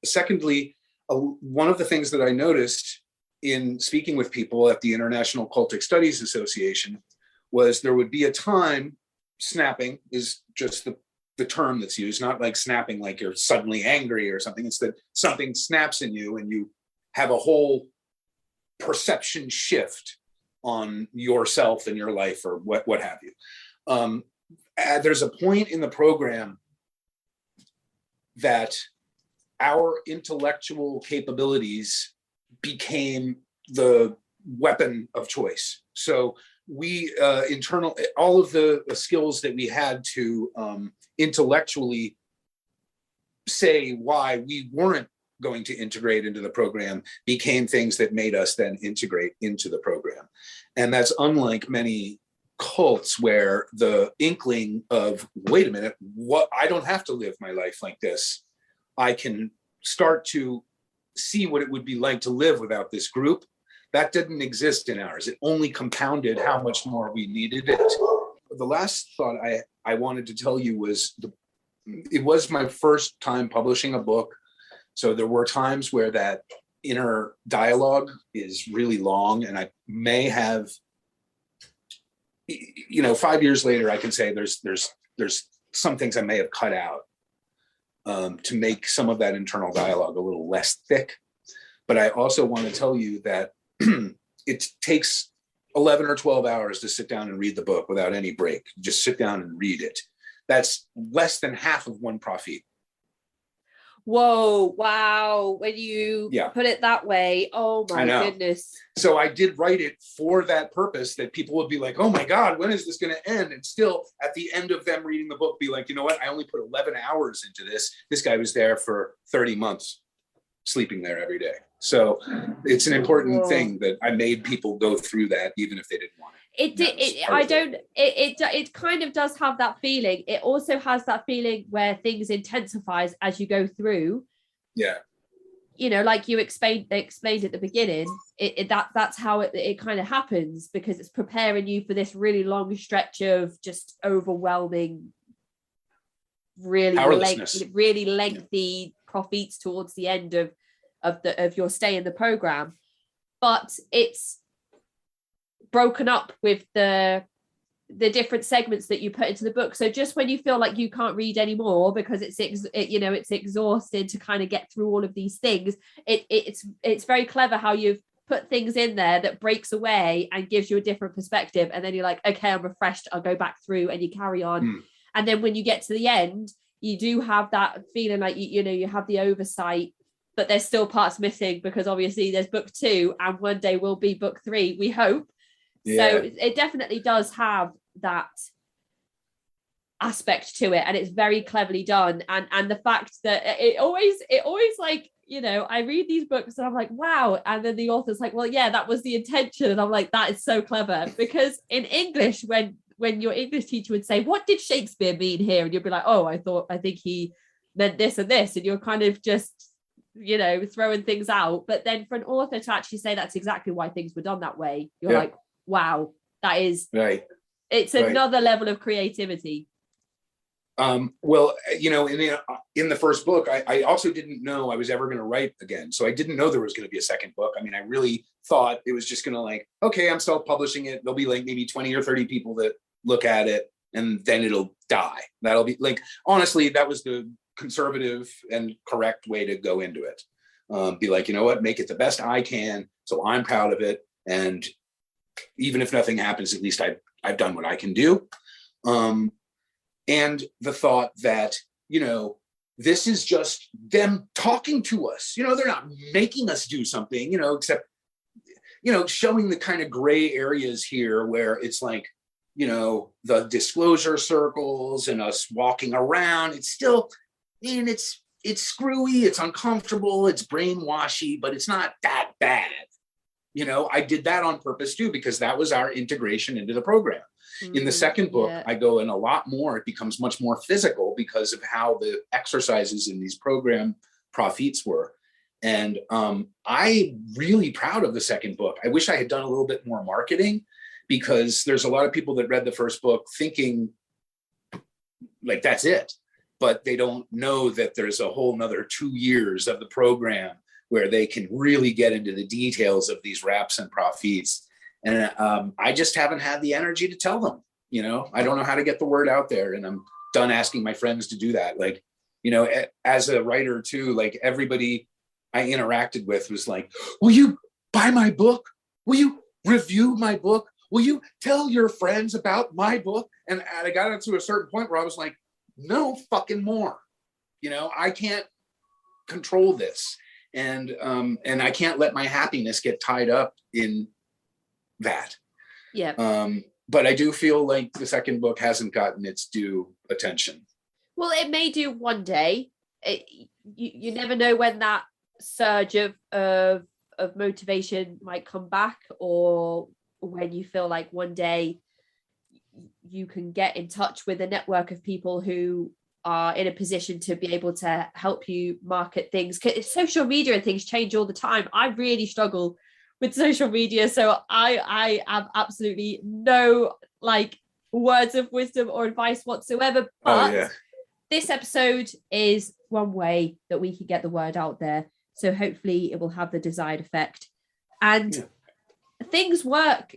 secondly, one of the things that I noticed in speaking with people at the International Cultic Studies Association was there would be a time, snapping is just the term that's used, not like snapping like you're suddenly angry or something. It's that something snaps in you and you have a whole perception shift on yourself and your life, or what have you. There's a point in the program that our intellectual capabilities became the weapon of choice. So we all of the skills that we had to intellectually say why we weren't going to integrate into the program became things that made us then integrate into the program. And that's unlike many cults where the inkling of, wait a minute, I don't have to live my life like this. I can start to see what it would be like to live without this group. That didn't exist in ours. It only compounded how much more we needed it. The last thought I wanted to tell you was it was my first time publishing a book. So there were times where that inner dialogue is really long, and I may have, 5 years later, I can say there's some things I may have cut out to make some of that internal dialogue a little less thick. But I also want to tell you that it takes 11 or 12 hours to sit down and read the book without any break. Just sit down and read it. That's less than half of one prophet. Whoa, wow. When you put it that way, oh my goodness. So I did write it for that purpose, that people would be like, oh my God, when is this going to end? And still at the end of them reading the book, be like, you know what? I only put 11 hours into this. This guy was there for 30 months, sleeping there every day. So it's an important thing that I made people go through that, even if they didn't want it. It kind of does have that feeling. It also has that feeling where things intensifies as you go through. Yeah. Like you explained at the beginning, that's how it kind of happens, because it's preparing you for this really long stretch of just overwhelming, really lengthy prophets towards the end of of your stay in the program, but it's broken up with the different segments that you put into the book. So just when you feel like you can't read anymore because it's exhausted to kind of get through all of these things, it's very clever how you've put things in there that breaks away and gives you a different perspective, and then you're like, okay, I'm refreshed, I'll go back through, and you carry on. And then when you get to the end, you do have that feeling like you have the oversight, but there's still parts missing, because obviously there's book 2 and one day will be book 3, we hope. So it definitely does have that aspect to it, and it's very cleverly done. And the fact that it always like, I read these books and I'm like, wow, and then the author's like, well, yeah, that was the intention, and I'm like, that is so clever. Because in English, when your English teacher would say, what did Shakespeare mean here, and you'll be like, oh, I think he meant this and this, and you're kind of just throwing things out. But then for an author to actually say that's exactly why things were done that way, you're like, wow, that is right. It's another level of creativity. Well, in the first book, I also didn't know I was ever going to write again. So I didn't know there was going to be a second book. I mean, I really thought it was just going to like, okay, I'm self-publishing it. There'll be like maybe 20 or 30 people that look at it, and then it'll die. That'll be like, honestly, that was the conservative and correct way to go into it. Be like, you know what, make it the best I can, so I'm proud of it. And even if nothing happens, at least I've done what I can do. And the thought that, this is just them talking to us. They're not making us do something, except, showing the kind of gray areas here where it's like, the disclosure circles and us walking around. It's still, it's screwy, it's uncomfortable, it's brainwashy, but it's not that bad. I did that on purpose too, because that was our integration into the program. In the second book, I go in a lot more. It becomes much more physical because of how the exercises in these program profits were. And I'm really proud of the second book. I wish I had done a little bit more marketing, because there's a lot of people that read the first book thinking like that's it, but they don't know that there's a whole nother 2 years of the program where they can really get into the details of these raps and profits. And I just haven't had the energy to tell them. I don't know how to get the word out there, and I'm done asking my friends to do that. Like, as a writer too, like everybody I interacted with was like, will you buy my book? Will you review my book? Will you tell your friends about my book? And I got to a certain point where I was like, no fucking more. I can't control this. And I can't let my happiness get tied up in that. But I do feel like the second book hasn't gotten its due attention. Well, it may do one day. You never know when that surge of motivation might come back, or when you feel like one day you can get in touch with a network of people who are in a position to be able to help you market things. Social media and things change all the time. I really struggle with social media, so I have absolutely no words of wisdom or advice whatsoever. But this episode is one way that we can get the word out there, so hopefully it will have the desired effect. And things work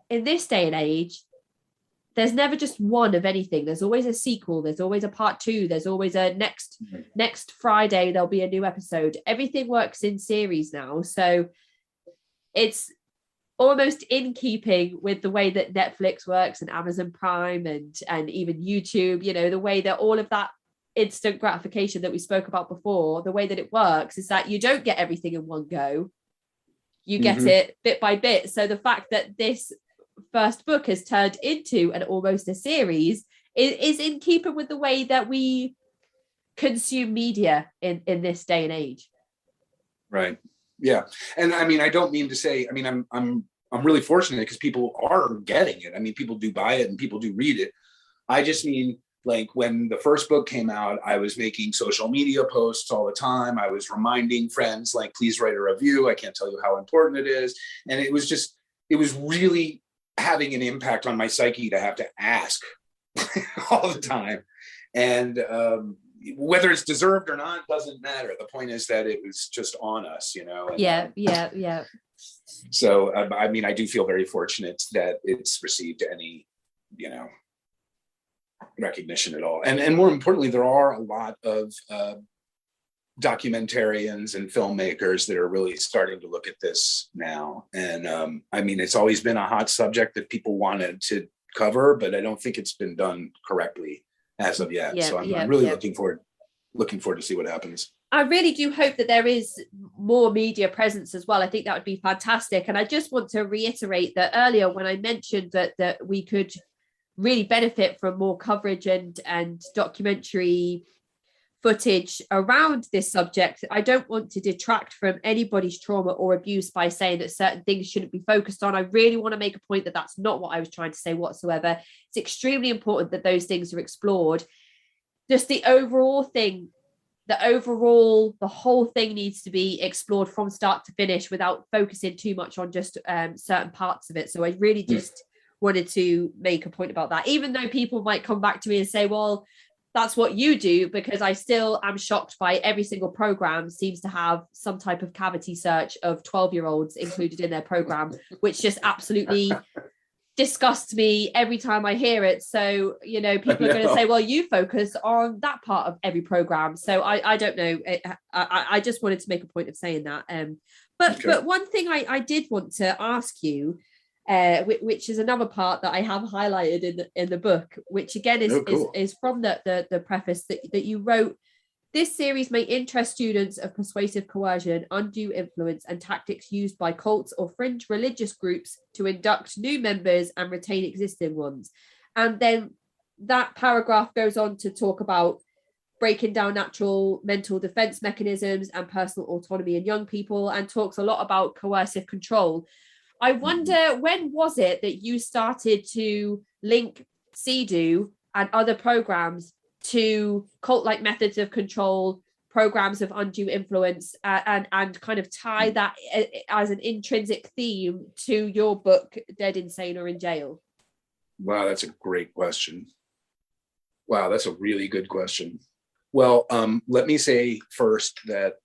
in this day and age. There's never just one of anything. There's always a sequel. There's always a part 2. There's always a next Friday, there'll be a new episode. Everything works in series now. So it's almost in keeping with the way that Netflix works and Amazon Prime and even YouTube, the way that all of that instant gratification that we spoke about before, the way that it works is that you don't get everything in one go. You get it bit by bit. So the fact that this first book has turned into almost a series is in keeping with the way that we consume media in this day and age. Right. Yeah. And I mean, I don't mean to say, I mean, I'm really fortunate because people are getting it. I mean, people do buy it and people do read it. I just mean, like, when the first book came out, I was making social media posts all the time. I was reminding friends, like, please write a review. I can't tell you how important it is. And it was really having an impact on my psyche to have to ask all the time. And whether it's deserved or not doesn't matter. The point is that it was just on us, and, yeah. So I mean, I do feel very fortunate that it's received any, recognition at all. And more importantly, there are a lot of documentarians and filmmakers that are really starting to look at this now. And I mean, it's always been a hot subject that people wanted to cover, but I don't think it's been done correctly as of yet. So I'm really looking forward to see what happens. I really do hope that there is more media presence as well. I think that would be fantastic. And I just want to reiterate that earlier when I mentioned that we could really benefit from more coverage and documentary footage around this subject, I don't want to detract from anybody's trauma or abuse by saying that certain things shouldn't be focused on. I really want to make a point that that's not what I was trying to say whatsoever. It's extremely important that those things are explored. Just the whole thing needs to be explored from start to finish without focusing too much on just certain parts of it. So I really just wanted to make a point about that, even though people might come back to me and say, well, that's what you do, because I still am shocked by every single program seems to have some type of cavity search of 12-year-olds included in their program, which just absolutely disgusts me every time I hear it. So, people are going to say, well, you focus on that part of every program. So I don't know. I just wanted to make a point of saying that. But one thing I did want to ask you, which is another part that I have highlighted in the book, which again is from the preface that you wrote. This series may interest students of persuasive coercion, undue influence, and tactics used by cults or fringe religious groups to induct new members and retain existing ones. And then that paragraph goes on to talk about breaking down natural mental defense mechanisms and personal autonomy in young people, and talks a lot about coercive control. I wonder, when was it that you started to link CEDU and other programs to cult-like methods of control, programs of undue influence, and kind of tie that as an intrinsic theme to your book, Dead, Insane, or in Jail? Wow, that's a great question. Wow, that's a really good question. Well, let me say first that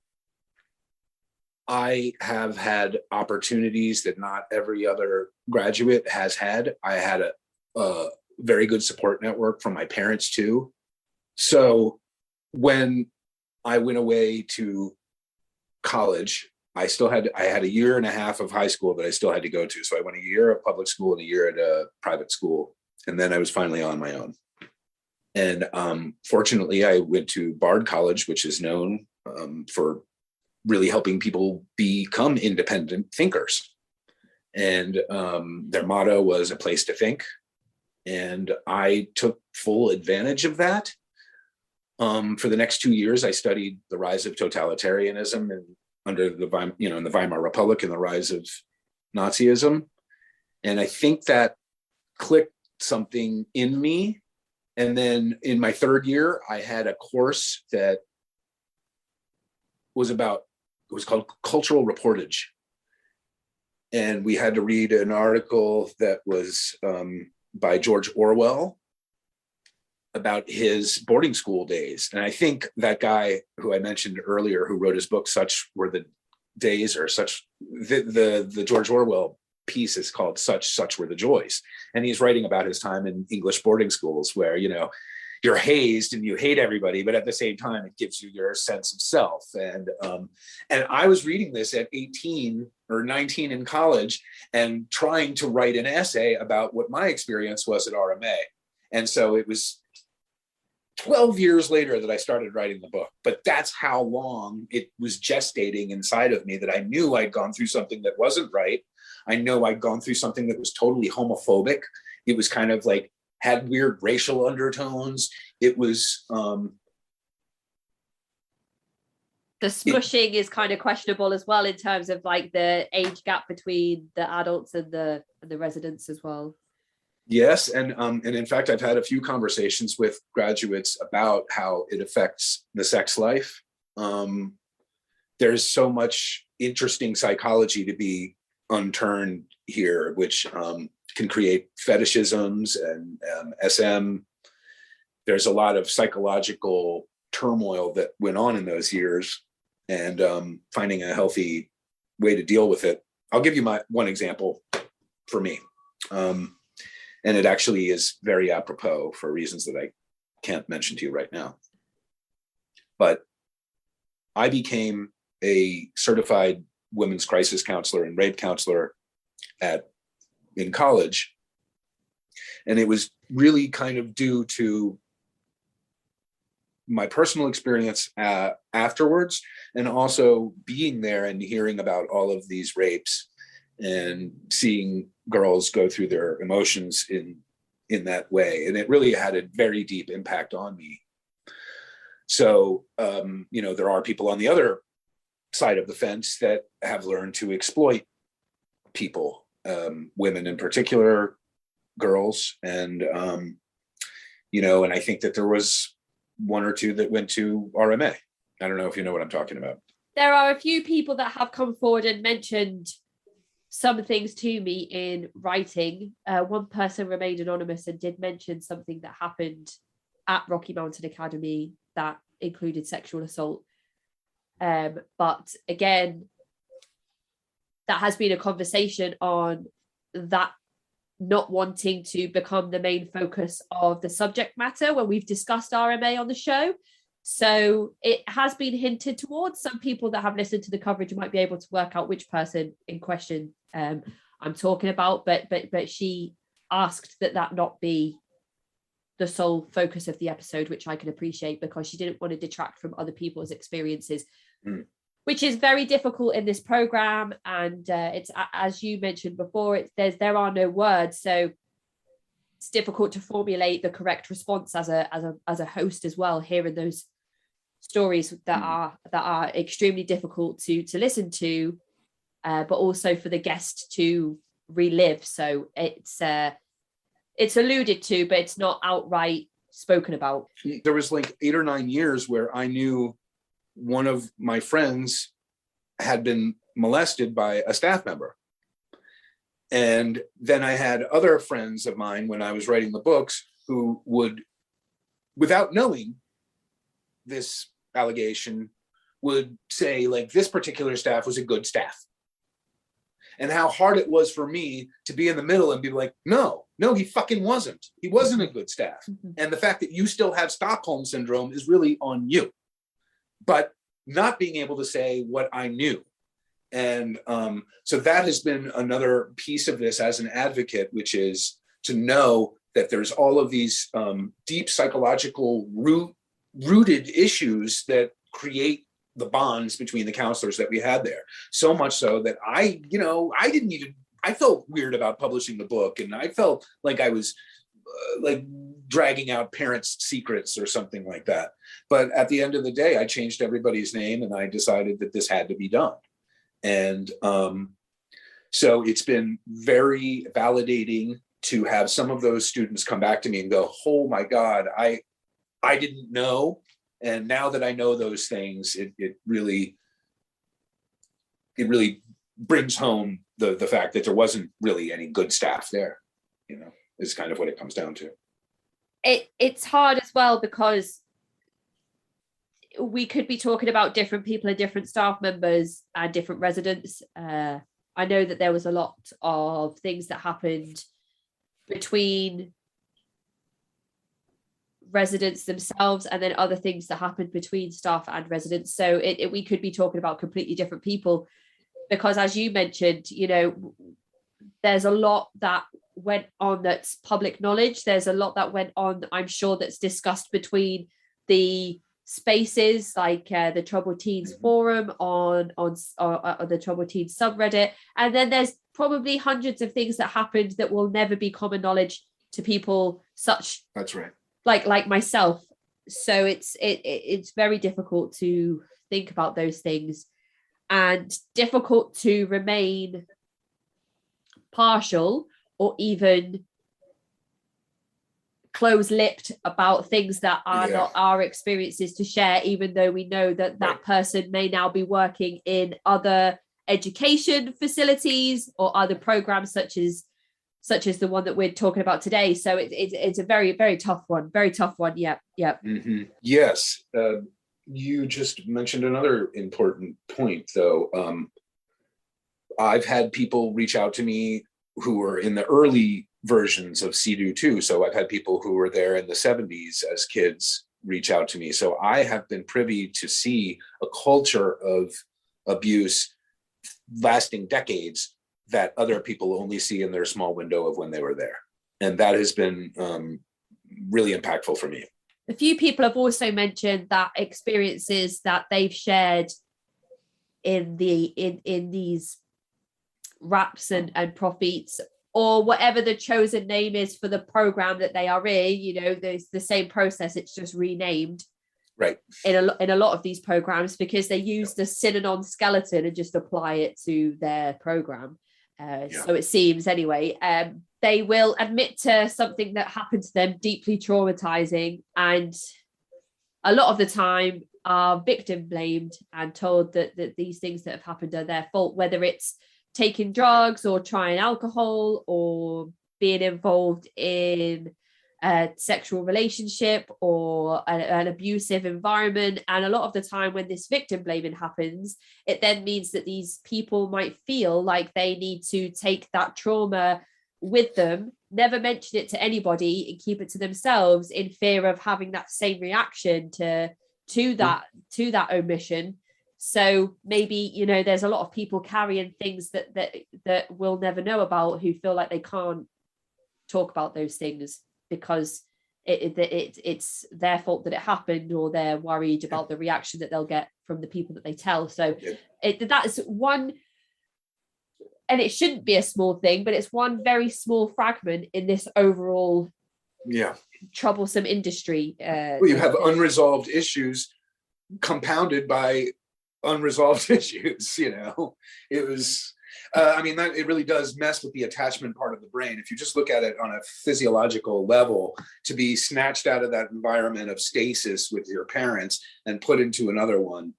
I have had opportunities that not every other graduate has had. I had a very good support network from my parents too. So when I went away to college, I had a year and a half of high school that I still had to go to. So I went a year of public school and a year at a private school. And then I was finally on my own. And fortunately, I went to Bard College, which is known for really helping people become independent thinkers. And their motto was a place to think. And I took full advantage of that. For the next 2 years, I studied the rise of totalitarianism and under in the Weimar Republic and the rise of Nazism. And I think that clicked something in me. And then in my third year, I had a course that was called Cultural Reportage. And we had to read an article that was by George Orwell about his boarding school days. And I think that guy who I mentioned earlier, who wrote his book, Such Were the Days, or such, the George Orwell piece is called Such Were the Joys. And he's writing about his time in English boarding schools where, you're hazed and you hate everybody, but at the same time, it gives you your sense of self. And I was reading this at 18 or 19 in college and trying to write an essay about what my experience was at RMA. And so it was 12 years later that I started writing the book, but that's how long it was gestating inside of me, that I knew I'd gone through something that wasn't right. I know I'd gone through something that was totally homophobic. It was kind of like, had weird racial undertones. It was the smushing is kind of questionable as well, in terms of like the age gap between the adults and the residents as well. Yes, and in fact, I've had a few conversations with graduates about how it affects the sex life. There's so much interesting psychology to be unturned here, which can create fetishisms and SM. There's a lot of psychological turmoil that went on in those years, and finding a healthy way to deal with it. I'll give you my one example for me. And it actually is very apropos for reasons that I can't mention to you right now. But I became a certified women's crisis counselor and rape counselor in college. And it was really kind of due to my personal experience afterwards, and also being there and hearing about all of these rapes and seeing girls go through their emotions in that way. And it really had a very deep impact on me. So, there are people on the other side of the fence that have learned to exploit people, women in particular, girls. And, and I think that there was one or two that went to RMA. I don't know if you know what I'm talking about. There are a few people that have come forward and mentioned some things to me in writing. One person remained anonymous and did mention something that happened at Rocky Mountain Academy that included sexual assault. But again, that has been a conversation on that not wanting to become the main focus of the subject matter when we've discussed RMA on the show. So it has been hinted towards. Some people that have listened to the coverage might be able to work out which person in question I'm talking about, but she asked that not be the sole focus of the episode, which I can appreciate, because she didn't want to detract from other people's experiences, which is very difficult in this program. And it's, as you mentioned before, there are no words, so it's difficult to formulate the correct response as a host as well, hearing those stories that are extremely difficult to listen to, but also for the guest to relive. So it's alluded to, but it's not outright spoken about. There was like 8 or 9 years where I knew one of my friends had been molested by a staff member. And then I had other friends of mine when I was writing the books who would, without knowing this allegation, would say like, this particular staff was a good staff. And how hard it was for me to be in the middle and be like, no, he fucking wasn't. He wasn't a good staff. And the fact that you still have Stockholm syndrome is really on you. But not being able to say what I knew. And so that has been another piece of this as an advocate, which is to know that there's all of these deep psychological rooted issues that create the bonds between the counselors that we had there. So much so that I felt weird about publishing the book, and I felt like I was like dragging out parents' secrets or something like that. But at the end of the day, I changed everybody's name and I decided that this had to be done. And so it's been very validating to have some of those students come back to me and go, oh my God, I didn't know. And now that I know those things, it really brings home the fact that there wasn't really any good staff there, is kind of what it comes down to. It's hard as well, because we could be talking about different people and different staff members and different residents. I know that there was a lot of things that happened between residents themselves, and then other things that happened between staff and residents. So we could be talking about completely different people, because as you mentioned, there's a lot that went on that's public knowledge. There's a lot that went on, I'm sure, that's discussed between the spaces like the Troubled Teens forum on the Troubled Teens subreddit, and then there's probably hundreds of things that happened that will never be common knowledge to people that's right, like myself. So it's very difficult to think about those things, and difficult to remain partial or even close-lipped about things that are not our experiences to share, even though we know that person may now be working in other education facilities or other programs such as such as the one that we're talking about today. So it's a very, very tough one. Very tough one. Yeah. Mm-hmm. Yes. You just mentioned another important point, though. I've had people reach out to me who were in the early versions of CEDU too. So I've had people who were there in the 70s as kids reach out to me. So I have been privy to see a culture of abuse lasting decades that other people only see in their small window of when they were there. And that has been really impactful for me. A few people have also mentioned that experiences that they've shared in these raps and profits, or whatever the chosen name is for the program that they are in, there's the same process, it's just renamed. Right. In a lot of these programs, because they use the Synanon skeleton and just apply it to their program. So it seems anyway, they will admit to something that happened to them, deeply traumatizing, and a lot of the time are victim blamed and told that these things that have happened are their fault, whether it's taking drugs or trying alcohol or being involved in a sexual relationship or an abusive environment. And a lot of the time when this victim blaming happens, it then means that these people might feel like they need to take that trauma with them, never mention it to anybody, and keep it to themselves in fear of having that same reaction to that omission. So maybe, there's a lot of people carrying things that we'll never know about, who feel like they can't talk about those things because it's their fault that it happened, or they're worried about the reaction that they'll get from the people that they tell. So that's one, and it shouldn't be a small thing, but it's one very small fragment in this overall troublesome industry. Well, you have unresolved issues compounded by unresolved issues. It was that it really does mess with the attachment part of the brain. If you just look at it on a physiological level, to be snatched out of that environment of stasis with your parents and put into another one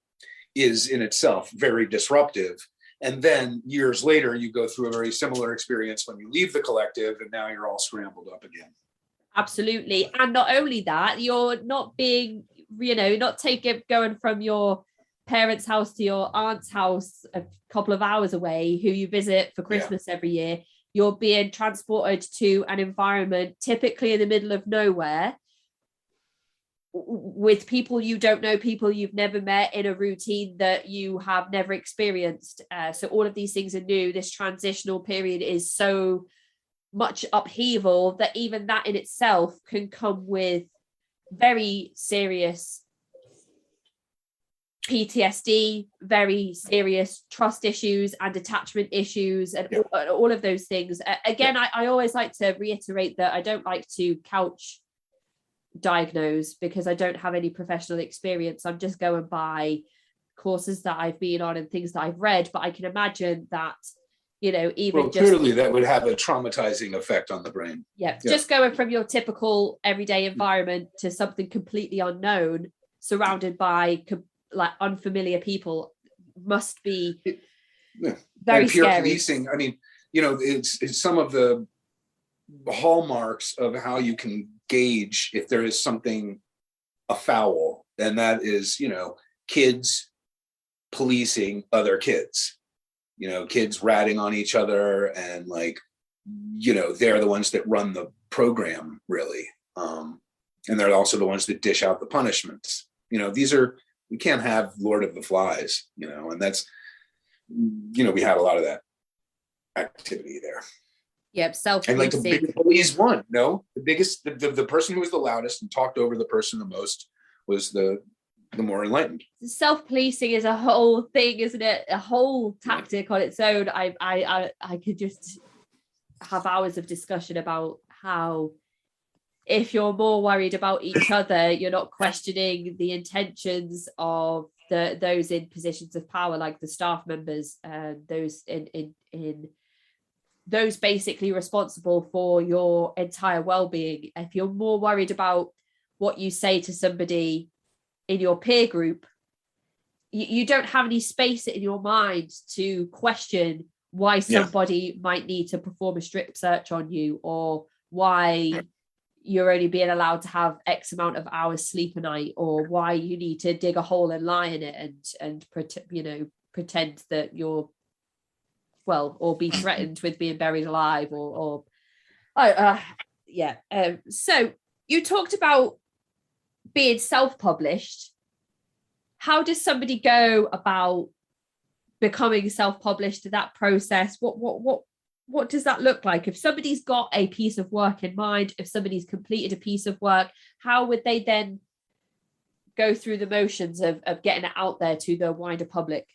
is in itself very disruptive. And then years later, you go through a very similar experience when you leave the collective, and now you're all scrambled up again. Absolutely. And not only that, you're not being, not going from your parents' house to your aunt's house a couple of hours away, who you visit for Christmas every year. You're being transported to an environment typically in the middle of nowhere with people you don't know, people you've never met, in a routine that you have never experienced. So all of these things are new. This transitional period is so much upheaval that even that in itself can come with very serious PTSD, very serious trust issues and attachment issues, and all of those things. Again, I always like to reiterate that I don't like to couch diagnose, because I don't have any professional experience. I'm just going by courses that I've been on and things that I've read, but I can imagine that, clearly that would have a traumatizing effect on the brain. Just going from your typical everyday environment to something completely unknown, surrounded by unfamiliar people, must be very peer scary. Policing, it's some of the hallmarks of how you can gauge if there is something afoul, and that is kids policing other kids, kids ratting on each other, and they're the ones that run the program really, and they're also the ones that dish out the punishments. We can't have Lord of the Flies, and that's, we had a lot of that activity there. Self-policing. And the biggest bullies won. No, the biggest, the person who was the loudest and talked over the person the most was the more enlightened. Self-policing is a whole thing, isn't it? A whole tactic on its own. I could just have hours of discussion about how, if you're more worried about each other, you're not questioning the intentions of those in positions of power, like the staff members, those in those basically responsible for your entire well-being. If you're more worried about what you say to somebody in your peer group, you don't have any space in your mind to question why somebody might need to perform a strip search on you, or why you're only being allowed to have X amount of hours sleep a night, or why you need to dig a hole and lie in it and pretend that you're well, or be threatened with being buried alive, so you talked about being self-published. How does somebody go about becoming self-published, to that process? What does that look like? If somebody's got a piece of work in mind, if somebody's completed a piece of work, how would they then go through the motions of getting it out there to the wider public?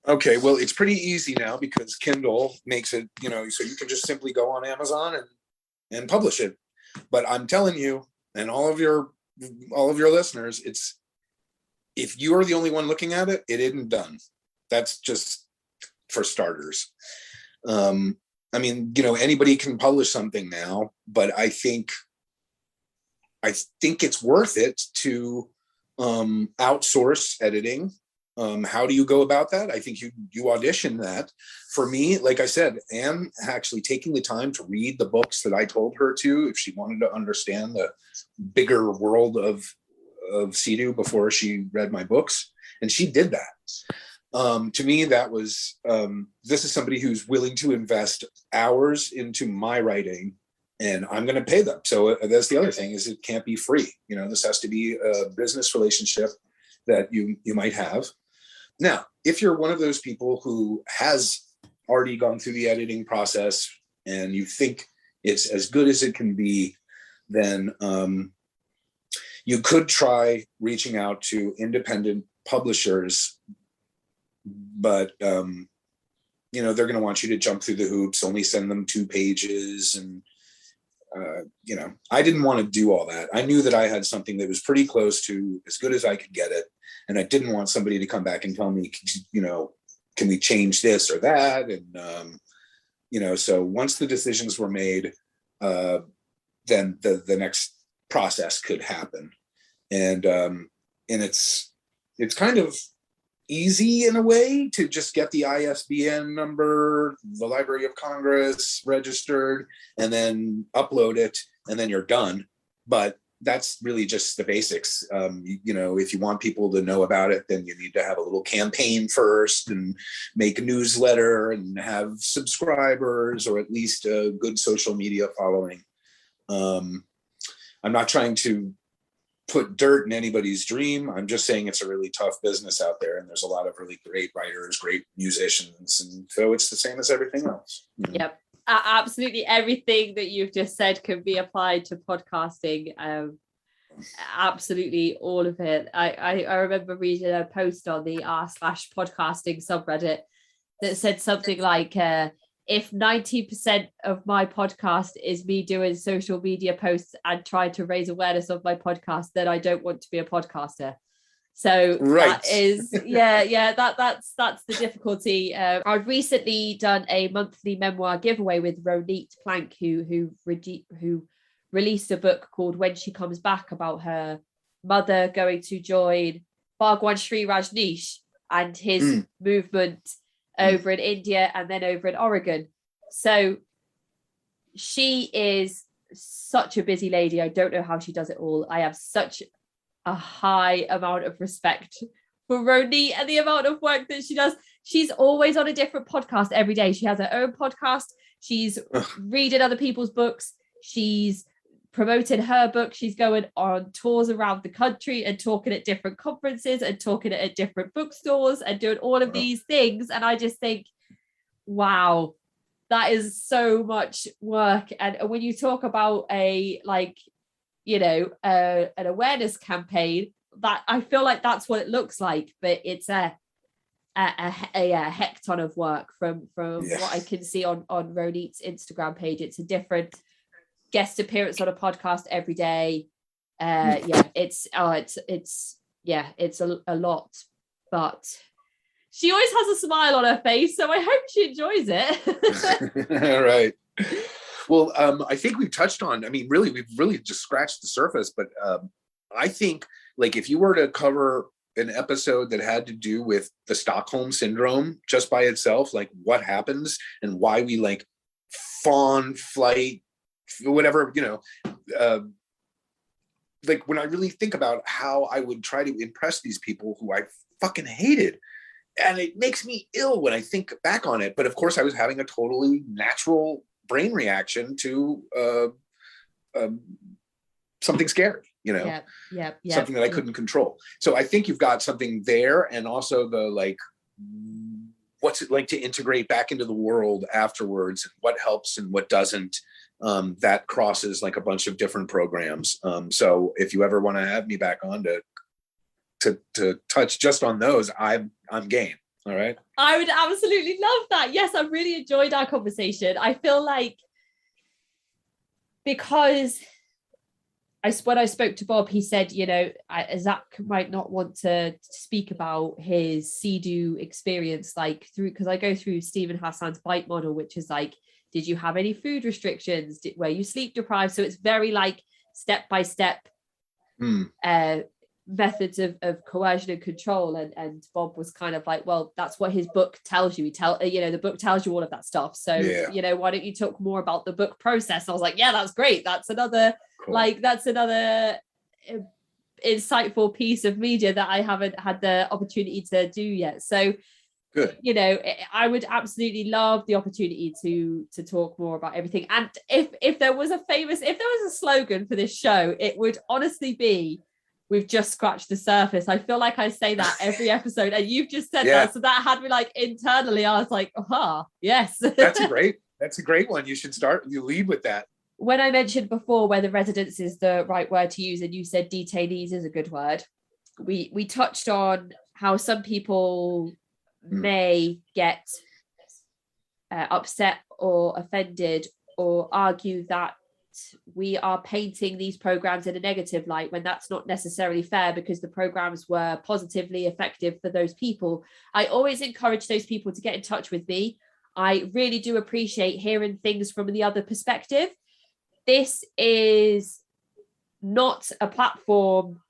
Okay, well, it's pretty easy now because Kindle makes it, so you can just simply go on Amazon and publish it. But I'm telling you, and all of your listeners, if you are the only one looking at it, it isn't done. That's just for starters. Anybody can publish something now, but I think it's worth it to outsource editing. How do you go about that? I think you audition that. For me, like I said, Anne actually taking the time to read the books that I told her to, if she wanted to understand the bigger world of Sea-Doo before she read my books, and she did that. To me, that was this is somebody who's willing to invest hours into my writing, and I'm going to pay them. So that's the other thing, is it can't be free. This has to be a business relationship that you might have. Now, if you're one of those people who has already gone through the editing process and you think it's as good as it can be, then you could try reaching out to independent publishers, but they're going to want you to jump through the hoops, only send them 2 pages. And, I didn't want to do all that. I knew that I had something that was pretty close to as good as I could get it. And I didn't want somebody to come back and tell me, can we change this or that? And, so once the decisions were made, then the next process could happen. And it's kind of easy in a way to just get the ISBN number, the Library of Congress registered, and then upload it, and then you're done. But that's really just the basics. If you want people to know about it, then you need to have a little campaign first and make a newsletter and have subscribers, or at least a good social media following. I'm not trying to put dirt in anybody's dream. I'm just saying it's a really tough business out there, and there's a lot of really great writers, great musicians, and so it's the same as everything else. Yep, absolutely. Everything that you've just said can be applied to podcasting. Absolutely, all of it. I remember reading a post on the r/podcasting subreddit that said something like, if 90% of my podcast is me doing social media posts and trying to raise awareness of my podcast, then I don't want to be a podcaster. So right. That is, that's the difficulty. I've recently done a monthly memoir giveaway with Ronit Plank, who released a book called When She Comes Back, about her mother going to join Bhagwan Sri Rajneesh and his movement over in India and then over in Oregon. So she is such a busy lady. I don't know how she does it all. I have such a high amount of respect for Roni and the amount of work that she does. She's always on a different podcast every day. She has her own podcast. She's reading other people's books. She's promoting her book. She's going on tours around the country and talking at different conferences and talking at different bookstores and doing all of these things. And I just think, wow, that is so much work. And when you talk about an awareness campaign, that I feel like that's what it looks like, but it's a heck ton of work from what I can see on Ronit's Instagram page. It's a different guest appearance on a podcast every day. It's a lot, but she always has a smile on her face, so I hope she enjoys it. Right. Well, I think we've touched on, we've really just scratched the surface, but I think, like, if you were to cover an episode that had to do with the Stockholm syndrome just by itself, like what happens and why we like fawn, flight, whatever, like when I really think about how I would try to impress these people who I fucking hated, and it makes me ill when I think back on it. But of course I was having a totally natural brain reaction to something scary, something that I couldn't control. So I think you've got something there, and also the like, what's it like to integrate back into the world afterwards, and what helps and what doesn't. That crosses like a bunch of different programs. So if you ever want to have me back on to touch just on those, I'm game. All right. I would absolutely love that. Yes, I really enjoyed our conversation. I feel like because when I spoke to Bob, he said, Zack might not want to speak about his Sea-Doo experience, like because I go through Stephen Hassan's bite model, which is like, did you have any food restrictions? Were you sleep deprived? So it's very like step-by-step methods of coercion and control. And Bob was kind of like, well, that's what his book tells you. The book tells you all of that stuff. So, why don't you talk more about the book process? And I was like, yeah, that's great. That's another, cool. Insightful piece of media that I haven't had the opportunity to do yet. So, good. I would absolutely love the opportunity to talk more about everything. And if there was a slogan for this show, it would honestly be, we've just scratched the surface. I feel like I say that every episode, and you've just said that. So that had me like internally, I was like, yes. That's a great one. You lead with that. When I mentioned before whether residence is the right word to use, and you said detainees is a good word, we touched on how some people may get upset or offended or argue that we are painting these programs in a negative light when that's not necessarily fair, because the programs were positively effective for those people. I always encourage those people to get in touch with me. I really do appreciate hearing things from the other perspective. This is not a platform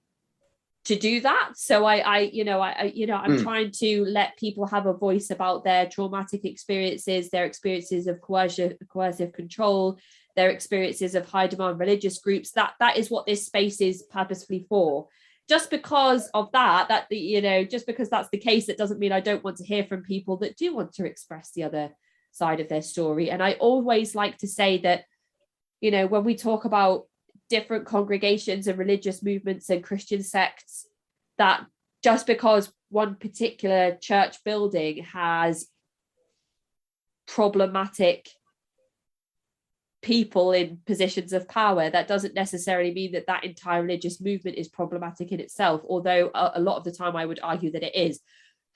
to do that. So I'm trying to let people have a voice about their traumatic experiences, their experiences of coercive control, their experiences of high demand religious groups. That is what this space is purposefully for. Just because of just because that's the case, it doesn't mean I don't want to hear from people that do want to express the other side of their story. And I always like to say that, when we talk about different congregations and religious movements and Christian sects, that just because one particular church building has problematic people in positions of power, that doesn't necessarily mean that entire religious movement is problematic in itself, although a lot of the time I would argue that it is.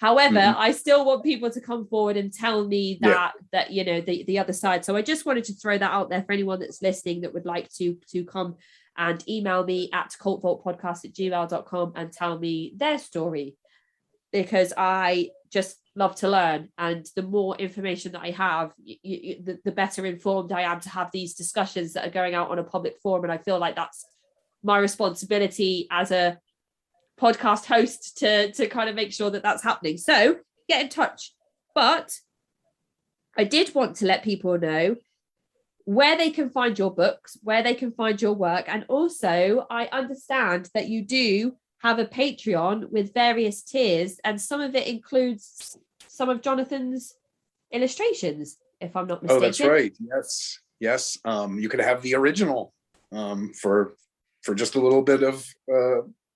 However, I still want people to come forward and tell me that the other side. So I just wanted to throw that out there for anyone that's listening that would like to come and email me at cultvaultpodcast@gmail.com and tell me their story, because I just love to learn. And the more information that I have, the better informed I am to have these discussions that are going out on a public forum. And I feel like that's my responsibility as a podcast host to kind of make sure that that's happening. So get in touch. But I did want to let people know where they can find your books, where they can find your work. And also, I understand that you do have a Patreon with various tiers, and some of it includes some of Jonathan's illustrations, if I'm not mistaken. Oh, that's right. Yes. You could have the original for just a little bit of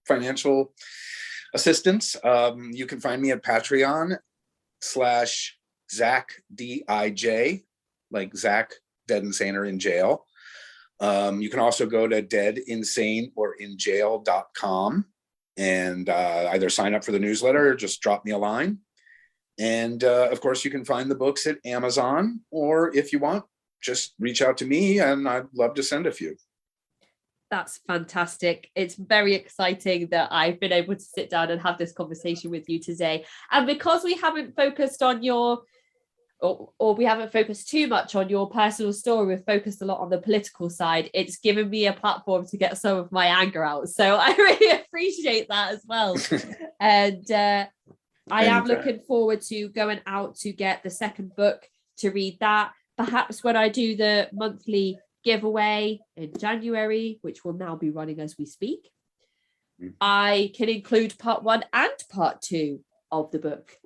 financial assistance. You can find me at Patreon /Zack DIJ, like Zack Dead Insane or in jail. You can also go to deadinsane.com and either sign up for the newsletter or just drop me a line. And of course, you can find the books at Amazon, or if you want, just reach out to me and I'd love to send a few. That's fantastic. It's very exciting that I've been able to sit down and have this conversation with you today. And because we haven't focused on your or we haven't focused too much on your personal story. We've focused a lot on the political side. It's given me a platform to get some of my anger out. So I really appreciate that as well. And I am looking forward to going out to get the second book, to read that. Perhaps when I do the monthly giveaway in January, which will now be running as we speak, I can include part 1 and part 2 of the book,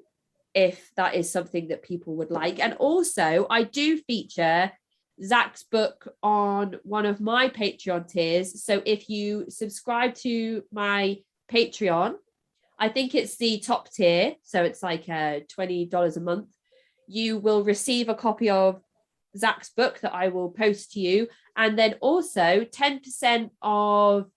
if that is something that people would like. And also, I do feature Zack's book on one of my Patreon tiers. So if you subscribe to my Patreon, I think it's the top tier, so it's like $20 a month, you will receive a copy of Zack's book that I will post to you. And then also 10% of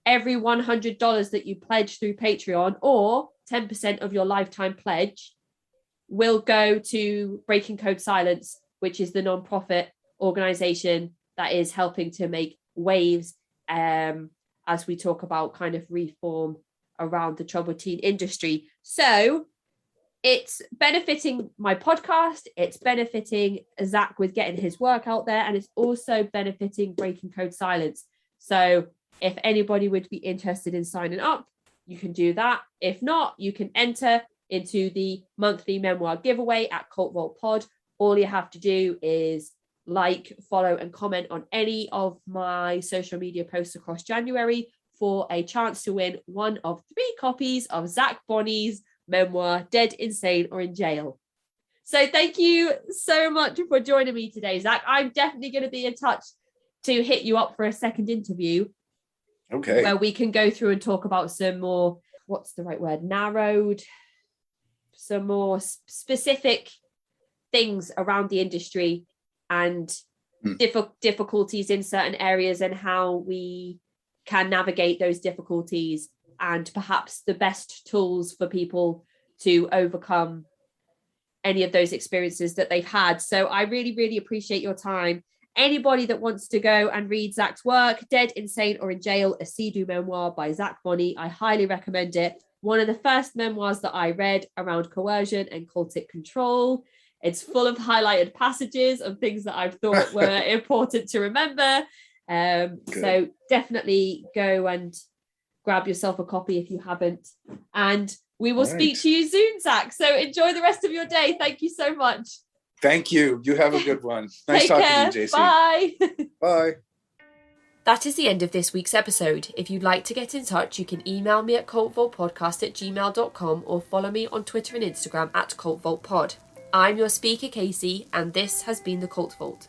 every $100 that you pledge through Patreon, or 10% of your lifetime pledge, will go to Breaking Code Silence, which is the non-profit organization that is helping to make waves as we talk about kind of reform around the troubled teen industry. So it's benefiting my podcast, it's benefiting Zack with getting his work out there, and it's also benefiting Breaking Code Silence. So if anybody would be interested in signing up, you can do that. If not, you can enter into the monthly memoir giveaway at Cult Vault Pod. All you have to do is like, follow, and comment on any of my social media posts across January for a chance to win one of 3 copies of Zack Bonnie's memoir, Dead, Insane, or in Jail. So thank you so much for joining me today, Zack. I'm definitely going to be in touch to hit you up for a second interview. Okay. Where we can go through and talk about some more, what's the right word, narrowed, some more specific things around the industry and difficulties in certain areas, and how we can navigate those difficulties, and perhaps the best tools for people to overcome any of those experiences that they've had. So I really, really appreciate your time. Anybody that wants to go and read Zack's work, Dead, Insane, or in Jail, a See-Do memoir by Zack Bonnie, I highly recommend it. One of the first memoirs that I read around coercion and cultic control. It's full of highlighted passages of things that I've thought were important to remember. So definitely go and grab yourself a copy if you haven't. And we will speak to you soon, Zack. So enjoy the rest of your day. Thank you so much. Thank you. You have a good one. Nice Take talking care. to you, JC. Bye. Bye. That is the end of this week's episode. If you'd like to get in touch, you can email me at cultvaultpodcast@gmail.com or follow me on Twitter and Instagram at cultvaultpod. I'm your speaker, Casey, and this has been the Cult Vault.